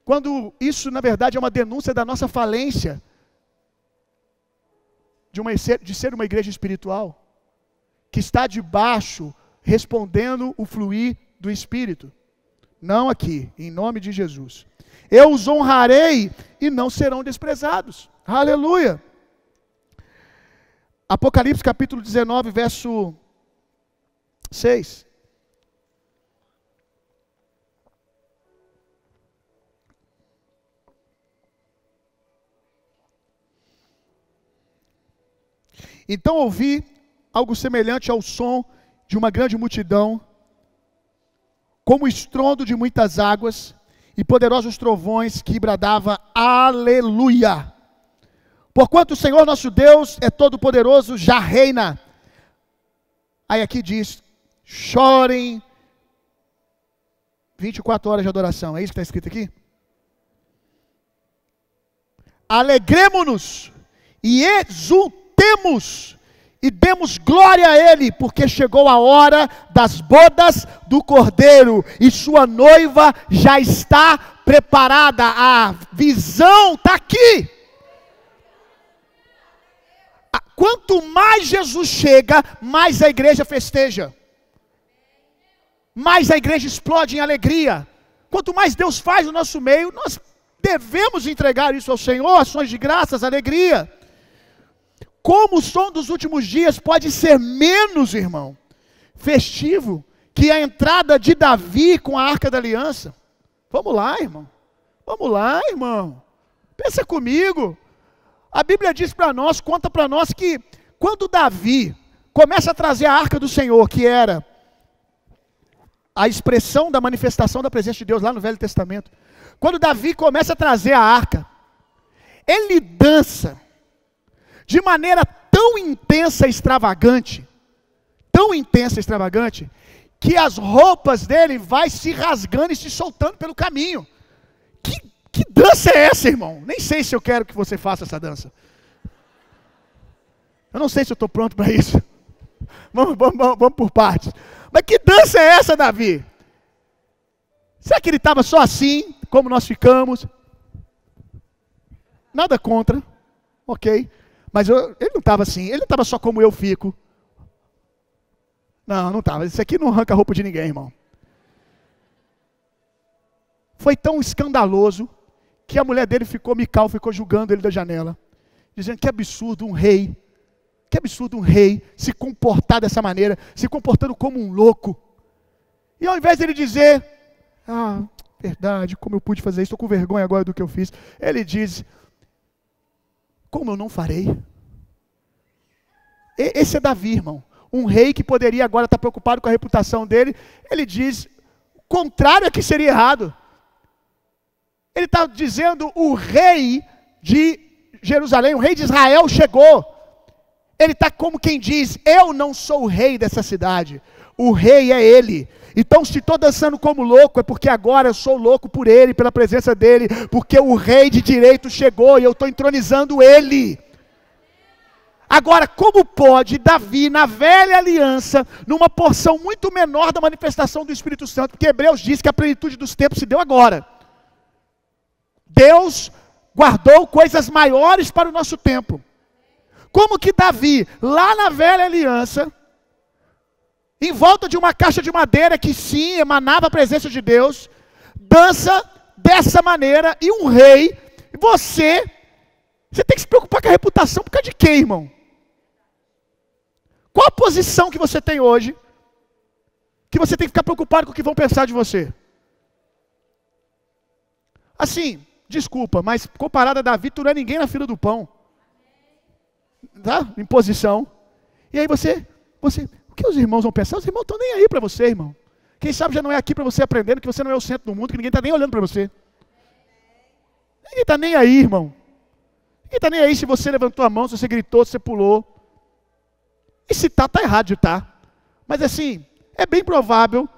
Speaker 1: quando isso, na verdade, é uma denúncia da nossa falência de ser uma igreja espiritual, que está debaixo, respondendo o fluir do Espírito. Não aqui, em nome de Jesus. Eu os honrarei e não serão desprezados. Aleluia. Apocalipse capítulo 19, verso 6. Então ouvi algo semelhante ao som de uma grande multidão, como o estrondo de muitas águas, e poderosos trovões que bradava aleluia. Porquanto o Senhor nosso Deus é todo poderoso, já reina. Aí aqui diz, chorem 24 horas de adoração, é isso que está escrito aqui? Alegremo-nos e exultemos e demos glória a Ele, porque chegou a hora das bodas do Cordeiro, e sua noiva já está preparada, a visão está aqui. Quanto mais Jesus chega, mais a igreja festeja, mais a igreja explode em alegria. Quanto mais Deus faz no nosso meio, nós devemos entregar isso ao Senhor, ações de graças, alegria. Como o som dos últimos dias pode ser menos, irmão, festivo, que a entrada de Davi com a Arca da Aliança? Vamos lá, irmão. Vamos lá, irmão. Pensa comigo. A Bíblia diz para nós, conta para nós que quando Davi começa a trazer a Arca do Senhor, que era a expressão da manifestação da presença de Deus lá no Velho Testamento, quando Davi começa a trazer a Arca, ele dança de maneira tão intensa e extravagante, que as roupas dele vai se rasgando e se soltando pelo caminho. Que dança é essa, irmão? Nem sei se eu quero que você faça essa dança. Eu não sei se eu estou pronto para isso. Vamos por partes. Mas que dança é essa, Davi? Será que ele estava só assim, como nós ficamos? Nada contra, ok. Mas ele não estava assim, ele não estava só como eu fico. Não estava. Isso aqui não arranca a roupa de ninguém, irmão. Foi tão escandaloso que a mulher dele Mical ficou julgando ele da janela, dizendo que absurdo um rei se comportar dessa maneira, se comportando como um louco. E ao invés dele dizer, verdade, como eu pude fazer isso, estou com vergonha agora do que eu fiz, ele diz, como eu não farei? Esse é Davi, irmão. Um rei que poderia agora estar preocupado com a reputação dele, ele diz, o contrário é que seria errado. Ele está dizendo, o rei de Jerusalém, o rei de Israel chegou. Ele está como quem diz, eu não sou o rei dessa cidade, o rei é ele. Então se estou dançando como louco, é porque agora eu sou louco por ele, pela presença dele, porque o rei de direito chegou e eu estou entronizando ele. Agora, como pode Davi, na velha aliança, numa porção muito menor da manifestação do Espírito Santo, porque Hebreus diz que a plenitude dos tempos se deu agora. Deus guardou coisas maiores para o nosso tempo. Como que Davi, lá na velha aliança, em volta de uma caixa de madeira que sim, emanava a presença de Deus, dança dessa maneira, e um rei, você tem que se preocupar com a reputação por causa de quem, irmão? Qual a posição que você tem hoje, que você tem que ficar preocupado com o que vão pensar de você? Assim, desculpa, mas comparado a Davi, tu não é ninguém na fila do pão. Tá? Em posição. E aí você, o que os irmãos vão pensar? Os irmãos estão nem aí para você, irmão. Quem sabe já não é aqui para você aprendendo, que você não é o centro do mundo, que ninguém está nem olhando para você. Ninguém está nem aí, irmão. Ninguém está nem aí se você levantou a mão, se você gritou, se você pulou. E se está errado de estar. Mas assim, é bem provável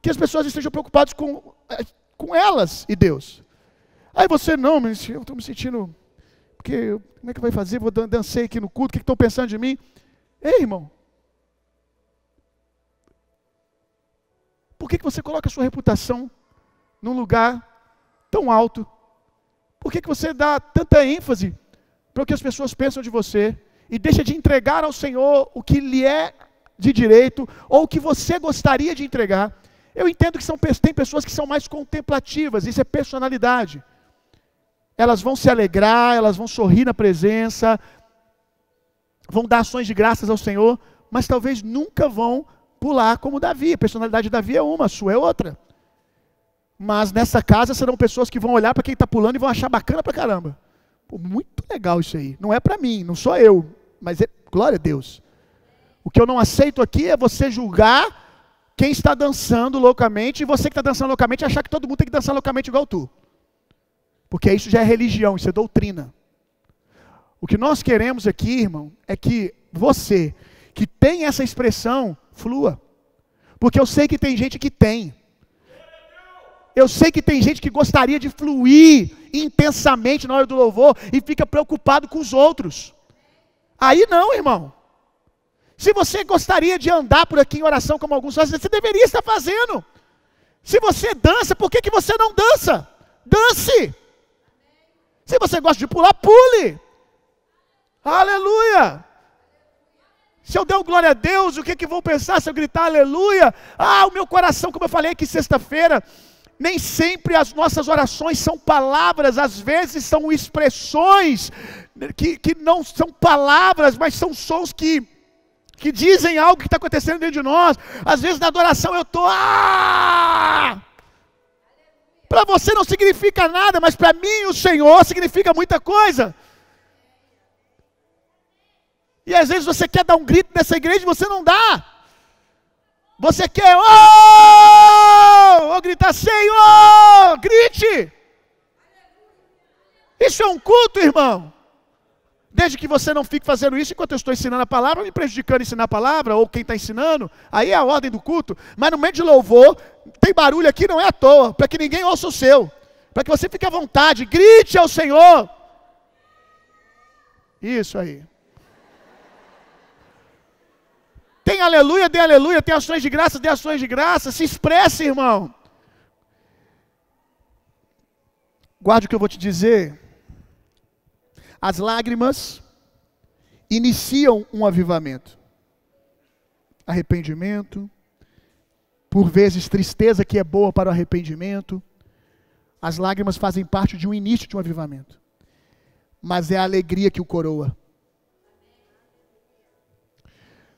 Speaker 1: que as pessoas estejam preocupadas com elas e Deus. Aí você, não, mas eu estou me sentindo, porque como é que vai fazer? Vou dancei aqui no culto, o que estão pensando de mim? Ei, irmão, por que você coloca a sua reputação num lugar tão alto? Por que você dá tanta ênfase para o que as pessoas pensam de você e deixa de entregar ao Senhor o que lhe é de direito ou o que você gostaria de entregar? Eu entendo que tem pessoas que são mais contemplativas, isso é personalidade. Elas vão se alegrar, elas vão sorrir na presença, vão dar ações de graças ao Senhor, mas talvez nunca vão pular como Davi. A personalidade de Davi é uma, a sua é outra. Mas nessa casa serão pessoas que vão olhar para quem está pulando e vão achar bacana pra caramba. Pô, muito legal isso aí. Não é para mim, não sou eu, mas é glória a Deus. O que eu não aceito aqui é você julgar quem está dançando loucamente e você que está dançando loucamente achar que todo mundo tem que dançar loucamente igual tu. Porque isso já é religião, isso é doutrina. O que nós queremos aqui, irmão, é que você, que tem essa expressão, flua. Porque eu sei que tem gente que tem. Eu sei que tem gente que gostaria de fluir intensamente na hora do louvor e fica preocupado com os outros. Aí não, irmão. Se você gostaria de andar por aqui em oração como alguns fazem, você deveria estar fazendo. Se você dança, por que você não dança? Dance! Se você gosta de pular, pule! Aleluia! Se eu der um glória a Deus, o que vão pensar se eu gritar aleluia? O meu coração, como eu falei aqui sexta-feira, nem sempre as nossas orações são palavras, às vezes são expressões que não são palavras, mas são sons que dizem algo que está acontecendo dentro de nós. Às vezes na adoração eu estou... Para você não significa nada, mas para mim o Senhor significa muita coisa. E às vezes você quer dar um grito nessa igreja e você não dá. Você quer, ou gritar, Senhor, grite. Isso é um culto, irmão. Desde que você não fique fazendo isso enquanto eu estou ensinando a palavra, me prejudicando em ensinar a palavra, ou quem está ensinando, aí é a ordem do culto. Mas no meio de louvor, tem barulho aqui, não é à toa, para que ninguém ouça o seu. Para que você fique à vontade, grite ao Senhor. Isso aí. Tem aleluia, dê aleluia, tem ações de graça, dê ações de graça, se expresse, irmão. Guarde o que eu vou te dizer. As lágrimas iniciam um avivamento. Arrependimento, por vezes tristeza que é boa para o arrependimento. As lágrimas fazem parte de um início de um avivamento. Mas é a alegria que o coroa.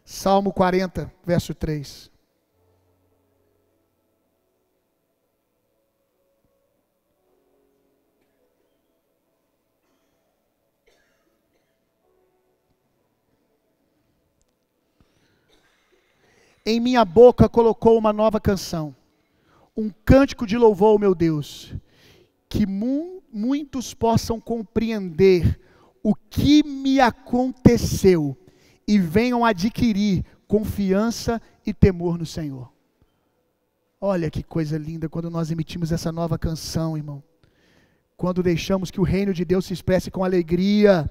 Speaker 1: Salmo 40, verso 3. Em minha boca colocou uma nova canção, um cântico de louvor ao meu Deus, que muitos possam compreender o que me aconteceu e venham adquirir confiança e temor no Senhor. Olha que coisa linda quando nós emitimos essa nova canção, irmão. Quando deixamos que o reino de Deus se expresse com alegria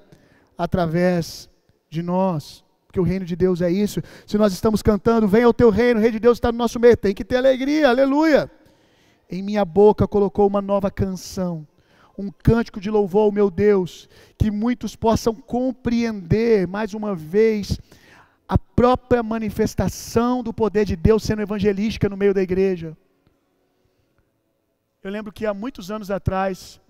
Speaker 1: através de nós. Porque o reino de Deus é isso. Se nós estamos cantando, venha o teu reino, o reino de Deus está no nosso meio, tem que ter alegria, aleluia. Em minha boca colocou uma nova canção, um cântico de louvor ao meu Deus, que muitos possam compreender, mais uma vez, a própria manifestação do poder de Deus sendo evangelística no meio da igreja. Eu lembro que há muitos anos atrás,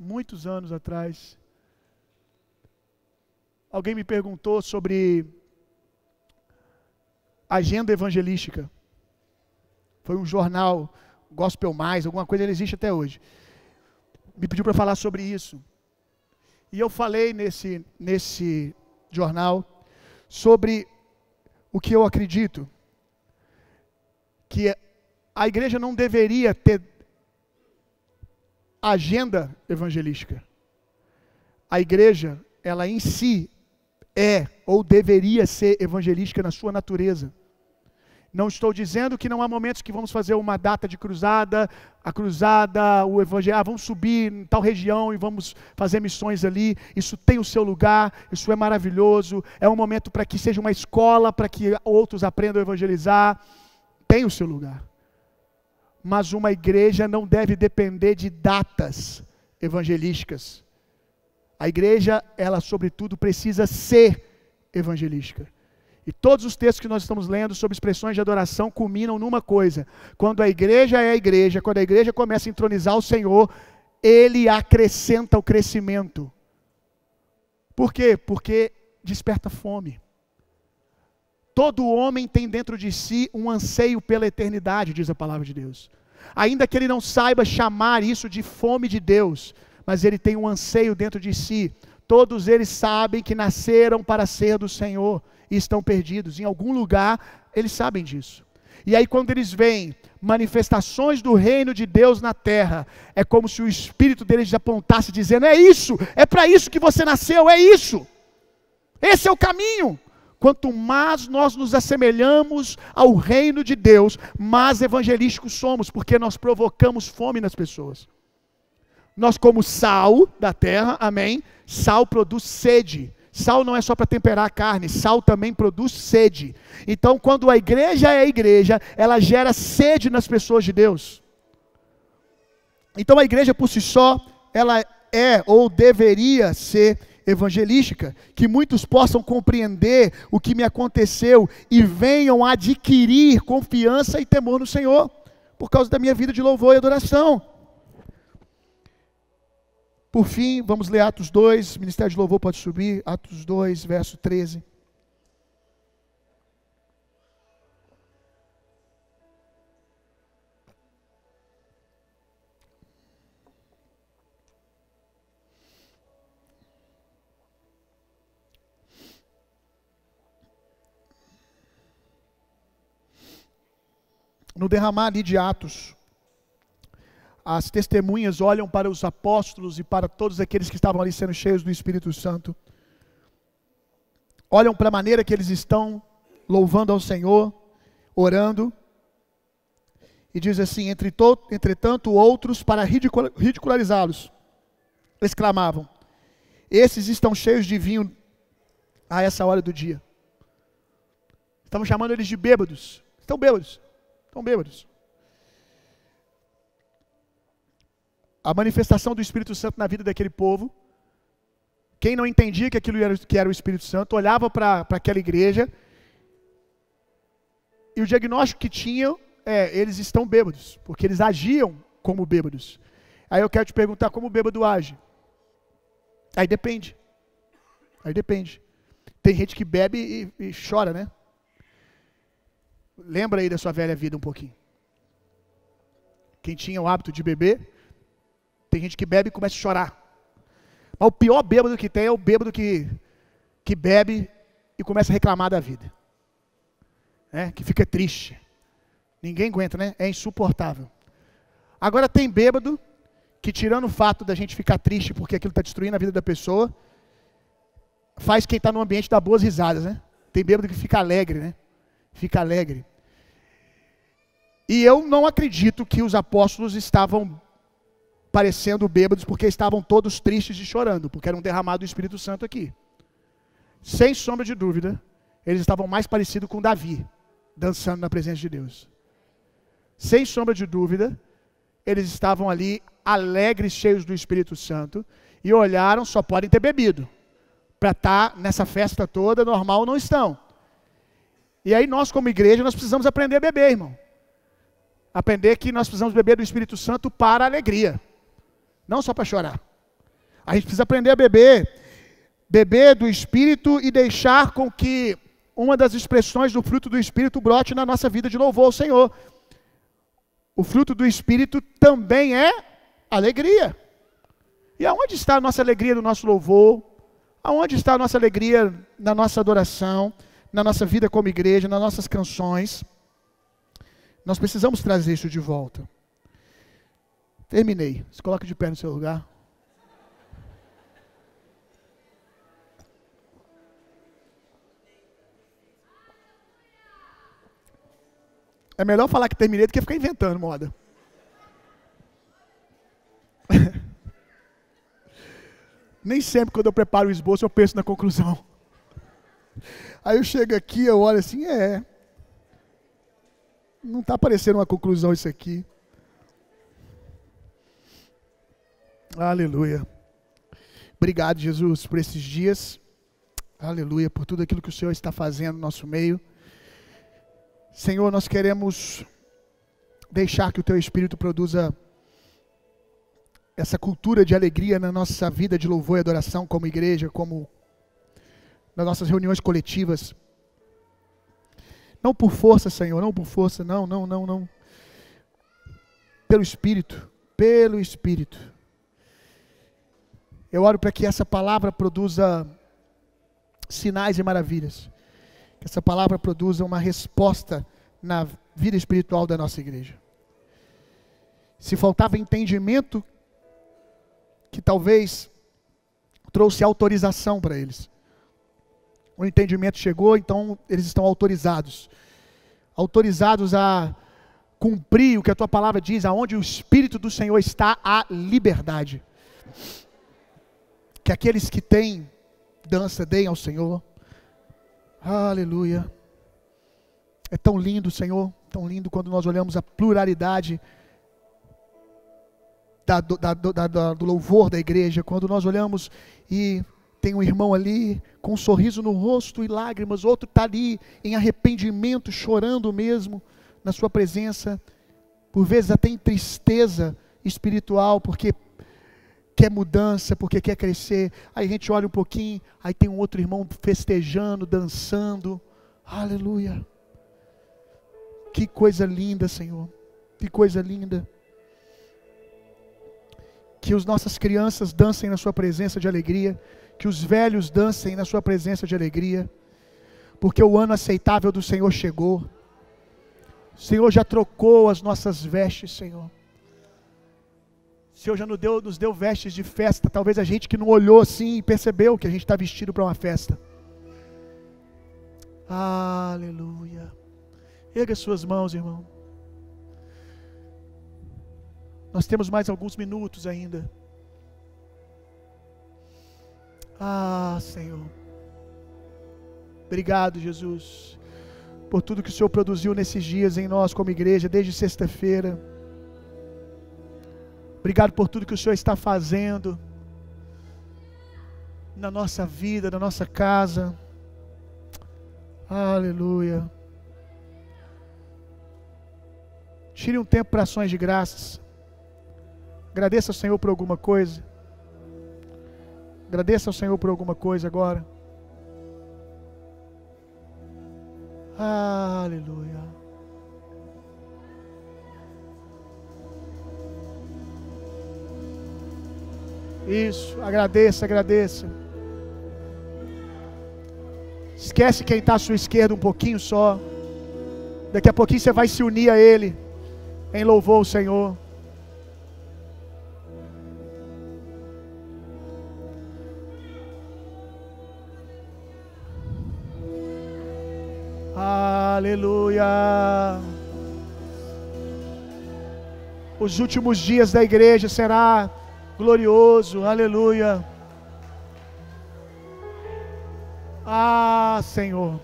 Speaker 1: alguém me perguntou sobre agenda evangelística. Foi um jornal, Gospel Mais, alguma coisa, ele existe até hoje. Me pediu para falar sobre isso. E eu falei nesse jornal sobre o que eu acredito. Que a igreja não deveria ter agenda evangelística. A igreja, ela em si é ou deveria ser evangelística na sua natureza. Não estou dizendo que não há momentos que vamos fazer uma data de cruzada, o evangelho, vamos subir em tal região e vamos fazer missões ali. Isso tem o seu lugar, isso é maravilhoso. É um momento para que seja uma escola, para que outros aprendam a evangelizar. Tem o seu lugar. Mas uma igreja não deve depender de datas evangelísticas. A igreja, ela sobretudo precisa ser evangelística. E todos os textos que nós estamos lendo sobre expressões de adoração culminam numa coisa: quando a igreja é a igreja, quando a igreja começa a entronizar o Senhor, Ele acrescenta o crescimento. Por quê? Porque desperta fome. Todo homem tem dentro de si um anseio pela eternidade, diz a palavra de Deus. Ainda que ele não saiba chamar isso de fome de Deus, mas ele tem um anseio dentro de si. Todos eles sabem que nasceram para ser do Senhor. e estão perdidos. Em algum lugar, eles sabem disso. E aí quando eles veem manifestações do reino de Deus na terra, é como se o Espírito deles apontasse dizendo, é isso, é para isso que você nasceu, é isso. Esse é o caminho. Quanto mais nós nos assemelhamos ao reino de Deus, mais evangelísticos somos, porque nós provocamos fome nas pessoas. Nós como sal da terra, amém? Sal produz sede. Sal não é só para temperar a carne, sal também produz sede. Então, quando a igreja é a igreja, ela gera sede nas pessoas de Deus. Então, a igreja por si só, ela é ou deveria ser evangelística, que muitos possam compreender o que me aconteceu e venham adquirir confiança e temor no Senhor, por causa da minha vida de louvor e adoração. Por fim, vamos ler Atos 2, Ministério de Louvor pode subir, Atos 2, verso 13. No derramar ali de Atos, as testemunhas olham para os apóstolos e para todos aqueles que estavam ali sendo cheios do Espírito Santo. Olham para a maneira que eles estão louvando ao Senhor, orando. E diz assim, entretanto outros, para ridicularizá-los, exclamavam, esses estão cheios de vinho a essa hora do dia. Estavam chamando eles de bêbados. Estão bêbados. Estão bêbados. A manifestação do Espírito Santo na vida daquele povo, quem não entendia que aquilo era o Espírito Santo, olhava para aquela igreja, e o diagnóstico que tinham eles estão bêbados, porque eles agiam como bêbados. Aí eu quero te perguntar, como o bêbado age? Aí depende. Tem gente que bebe e chora, né? Lembra aí da sua velha vida um pouquinho. Quem tinha o hábito de beber, tem gente que bebe e começa a chorar. Mas o pior bêbado que tem é o bêbado que bebe e começa a reclamar da vida. Que fica triste. Ninguém aguenta, né? É insuportável. Agora tem bêbado que, tirando o fato da gente ficar triste porque aquilo está destruindo a vida da pessoa, faz quem está no ambiente dar boas risadas, né? Tem bêbado que fica alegre, né? Fica alegre. E eu não acredito que os apóstolos estavam parecendo bêbados porque estavam todos tristes e chorando, porque era um derramado do Espírito Santo aqui. Sem sombra de dúvida, eles estavam mais parecidos com Davi, dançando na presença de Deus. Sem sombra de dúvida, eles estavam ali alegres, cheios do Espírito Santo, e olharam, só podem ter bebido. Para estar nessa festa toda, normal, não estão. E aí nós, como igreja, nós precisamos aprender a beber, irmão. Aprender que nós precisamos beber do Espírito Santo para a alegria, não só para chorar. A gente precisa aprender a beber do Espírito e deixar com que uma das expressões do fruto do Espírito brote na nossa vida de louvor ao Senhor. O fruto do Espírito também é alegria. E aonde está a nossa alegria no nosso louvor? Aonde está a nossa alegria na nossa adoração, na nossa vida como igreja, nas nossas canções? Nós precisamos trazer isso de volta. Terminei. Se coloque de pé no seu lugar. É melhor falar que terminei do que ficar inventando moda. Nem sempre quando eu preparo o esboço eu penso na conclusão. Aí eu chego aqui, eu olho assim, não está parecendo uma conclusão isso aqui. Aleluia. Obrigado, Jesus, por esses dias. Aleluia, por tudo aquilo que o Senhor está fazendo no nosso meio. Senhor, nós queremos deixar que o Teu Espírito produza essa cultura de alegria na nossa vida de louvor e adoração como igreja, como nas nossas reuniões coletivas. Não por força, Senhor, não por força, não. Pelo Espírito, pelo Espírito. Eu oro para que essa palavra produza sinais e maravilhas. Que essa palavra produza uma resposta na vida espiritual da nossa igreja. Se faltava entendimento, que talvez trouxe autorização para eles. O entendimento chegou, então eles estão autorizados. Autorizados a cumprir o que a tua palavra diz, aonde o Espírito do Senhor está, há liberdade. Que aqueles que têm dança, deem ao Senhor. Aleluia. É tão lindo, Senhor, tão lindo quando nós olhamos a pluralidade do louvor da igreja, quando nós olhamos e tem um irmão ali com um sorriso no rosto e lágrimas, outro está ali em arrependimento, chorando mesmo na sua presença, por vezes até em tristeza espiritual, porque quer mudança, porque quer crescer. Aí a gente olha um pouquinho, aí tem um outro irmão festejando, dançando. Aleluia. Que coisa linda, Senhor, que coisa linda. Que as nossas crianças dancem na sua presença de alegria, que os velhos dancem na sua presença de alegria, porque o ano aceitável do Senhor chegou. O Senhor já trocou as nossas vestes, Senhor. O Senhor já nos deu vestes de festa. Talvez a gente que não olhou assim e percebeu que a gente está vestido para uma festa. Aleluia. Erga suas mãos, irmão. Nós temos mais alguns minutos ainda. Senhor. Obrigado, Jesus, por tudo que o Senhor produziu nesses dias em nós como igreja, desde sexta-feira. Obrigado por tudo que o Senhor está fazendo na nossa vida, na nossa casa. Aleluia. Tire um tempo para ações de graças. Agradeça ao Senhor por alguma coisa. Agradeça ao Senhor por alguma coisa agora. Aleluia. Isso, agradeça, agradeça. Esquece quem está à sua esquerda um pouquinho só. Daqui a pouquinho você vai se unir a Ele em louvor ao Senhor. Aleluia. Os últimos dias da igreja será glorioso. Aleluia. Senhor.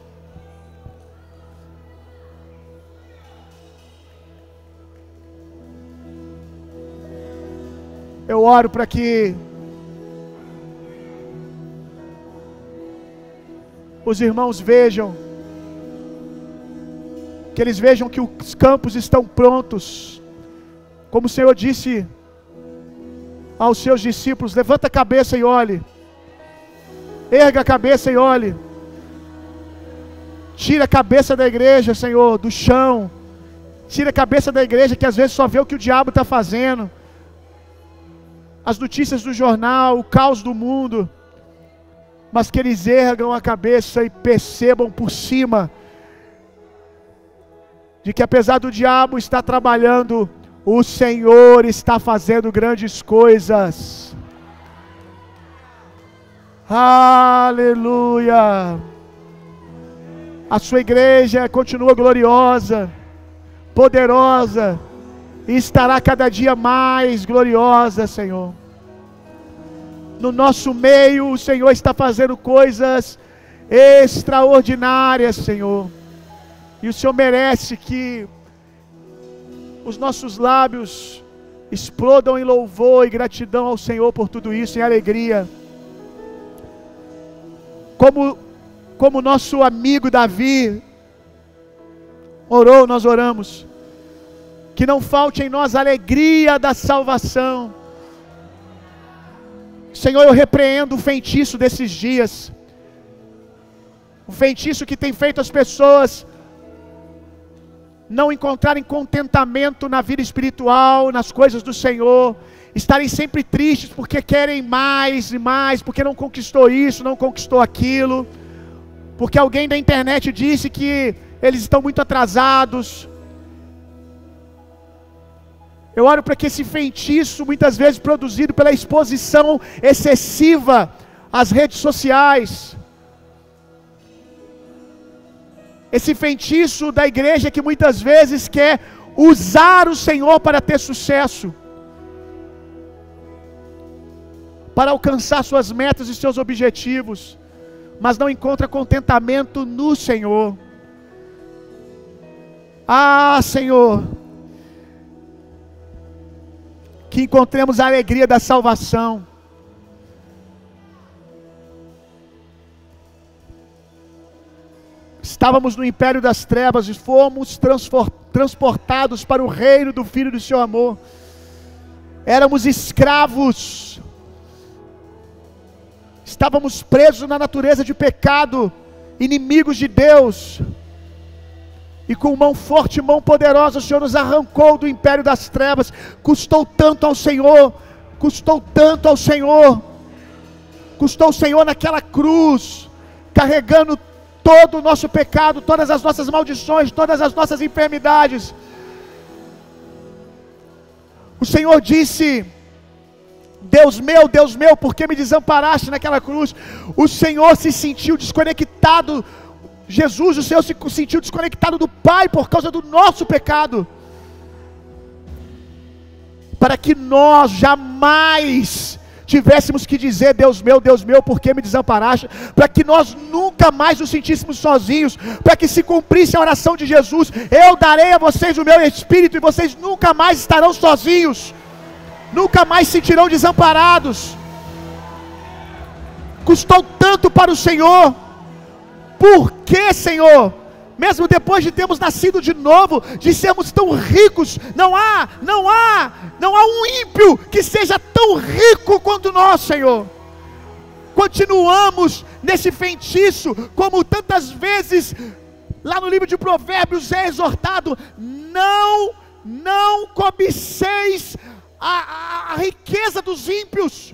Speaker 1: Eu oro para que os irmãos vejam, que eles vejam que os campos estão prontos, como o Senhor disse aos seus discípulos: levanta a cabeça e olhe, erga a cabeça e olhe, tira a cabeça da igreja, Senhor, do chão, tira a cabeça da igreja que às vezes só vê o que o diabo está fazendo, as notícias do jornal, o caos do mundo, mas que eles ergam a cabeça e percebam por cima de que apesar do diabo estar trabalhando, o Senhor está fazendo grandes coisas. Aleluia. A sua igreja continua gloriosa, poderosa, e estará cada dia mais gloriosa, Senhor. No nosso meio, o Senhor está fazendo coisas extraordinárias, Senhor. E o Senhor merece que os nossos lábios explodam em louvor e gratidão ao Senhor por tudo isso, em alegria. Como nosso amigo Davi orou, nós oramos. Que não falte em nós a alegria da salvação. Senhor, eu repreendo o feitiço desses dias. O feitiço que tem feito as pessoas não encontrarem contentamento na vida espiritual, nas coisas do Senhor, estarem sempre tristes porque querem mais e mais, porque não conquistou isso, não conquistou aquilo. porque alguém da internet disse que eles estão muito atrasados. Eu oro para que esse feitiço, muitas vezes produzido pela exposição excessiva às redes sociais, esse feitiço da igreja que muitas vezes quer usar o Senhor para ter sucesso, para alcançar suas metas e seus objetivos, mas não encontra contentamento no Senhor. Ah, Senhor, que encontremos a alegria da salvação. Estávamos no império das trevas e fomos transportados para o reino do Filho do seu amor. Éramos escravos, estávamos presos na natureza de pecado, inimigos de Deus, e com mão forte, mão poderosa, o Senhor nos arrancou do império das trevas. Custou tanto ao Senhor, custou tanto ao Senhor, custou o Senhor naquela cruz, carregando todo o nosso pecado, todas as nossas maldições, todas as nossas enfermidades. O Senhor disse: Deus meu, por que me desamparaste naquela cruz? O Senhor se sentiu desconectado, Jesus, o Senhor se sentiu desconectado do Pai por causa do nosso pecado, para que nós jamais tivéssemos que dizer: Deus meu, por que me desamparaste? Para que nós nunca mais nos sentíssemos sozinhos, para que se cumprisse a oração de Jesus: eu darei a vocês o meu Espírito e vocês nunca mais estarão sozinhos, nunca mais se sentirão desamparados. Custou tanto para o Senhor. Por que, Senhor? Mesmo depois de termos nascido de novo, de sermos tão ricos, não há um ímpio que seja tão rico quanto nós, Senhor. Continuamos nesse feitiço, como tantas vezes lá no livro de Provérbios é exortado: não cobiceis a riqueza dos ímpios,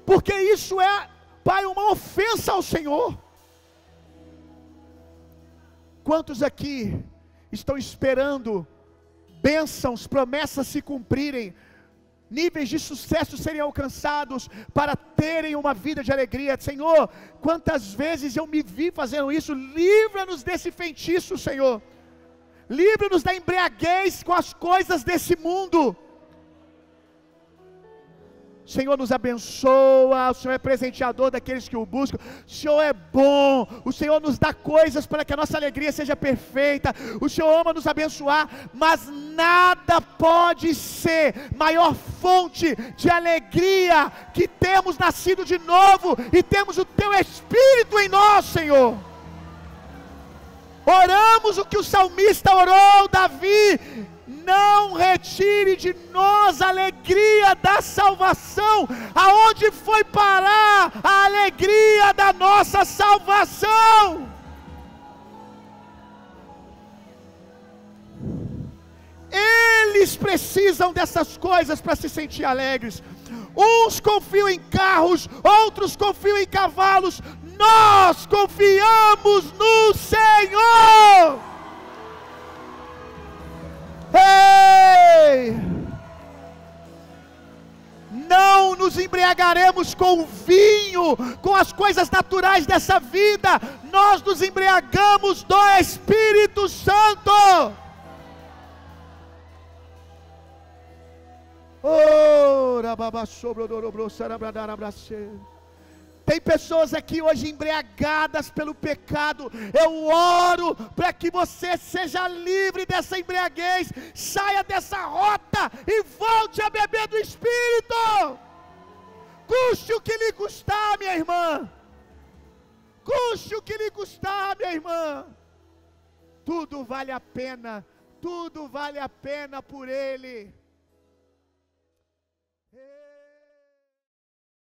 Speaker 1: porque isso é, Pai, uma ofensa ao Senhor. Quantos aqui estão esperando bênçãos, promessas se cumprirem, níveis de sucesso serem alcançados, para terem uma vida de alegria? Senhor, quantas vezes eu me vi fazendo isso? Livra-nos desse feitiço, Senhor. Livra-nos da embriaguez com as coisas desse mundo. O Senhor nos abençoa, o Senhor é presenteador daqueles que o buscam, o Senhor é bom, o Senhor nos dá coisas para que a nossa alegria seja perfeita, o Senhor ama nos abençoar, mas nada pode ser maior fonte de alegria que termos nascido de novo e temos o Teu Espírito em nós, Senhor. Oramos o que o salmista orou, Davi: não retire de nós a alegria da salvação. Aonde foi parar a alegria da nossa salvação? Eles precisam dessas coisas para se sentir alegres. Uns confiam em carros, outros confiam em cavalos. Nós confiamos no Senhor. Ei! Não nos embriagaremos com o vinho, com as coisas naturais dessa vida. Nós nos embriagamos do Espírito Santo. Tem pessoas aqui hoje embriagadas pelo pecado. Eu oro para que você seja livre dessa embriaguez, saia dessa rota e volte a beber do Espírito. Custe o que lhe custar, minha irmã. Custe o que lhe custar, minha irmã. Tudo vale a pena por Ele.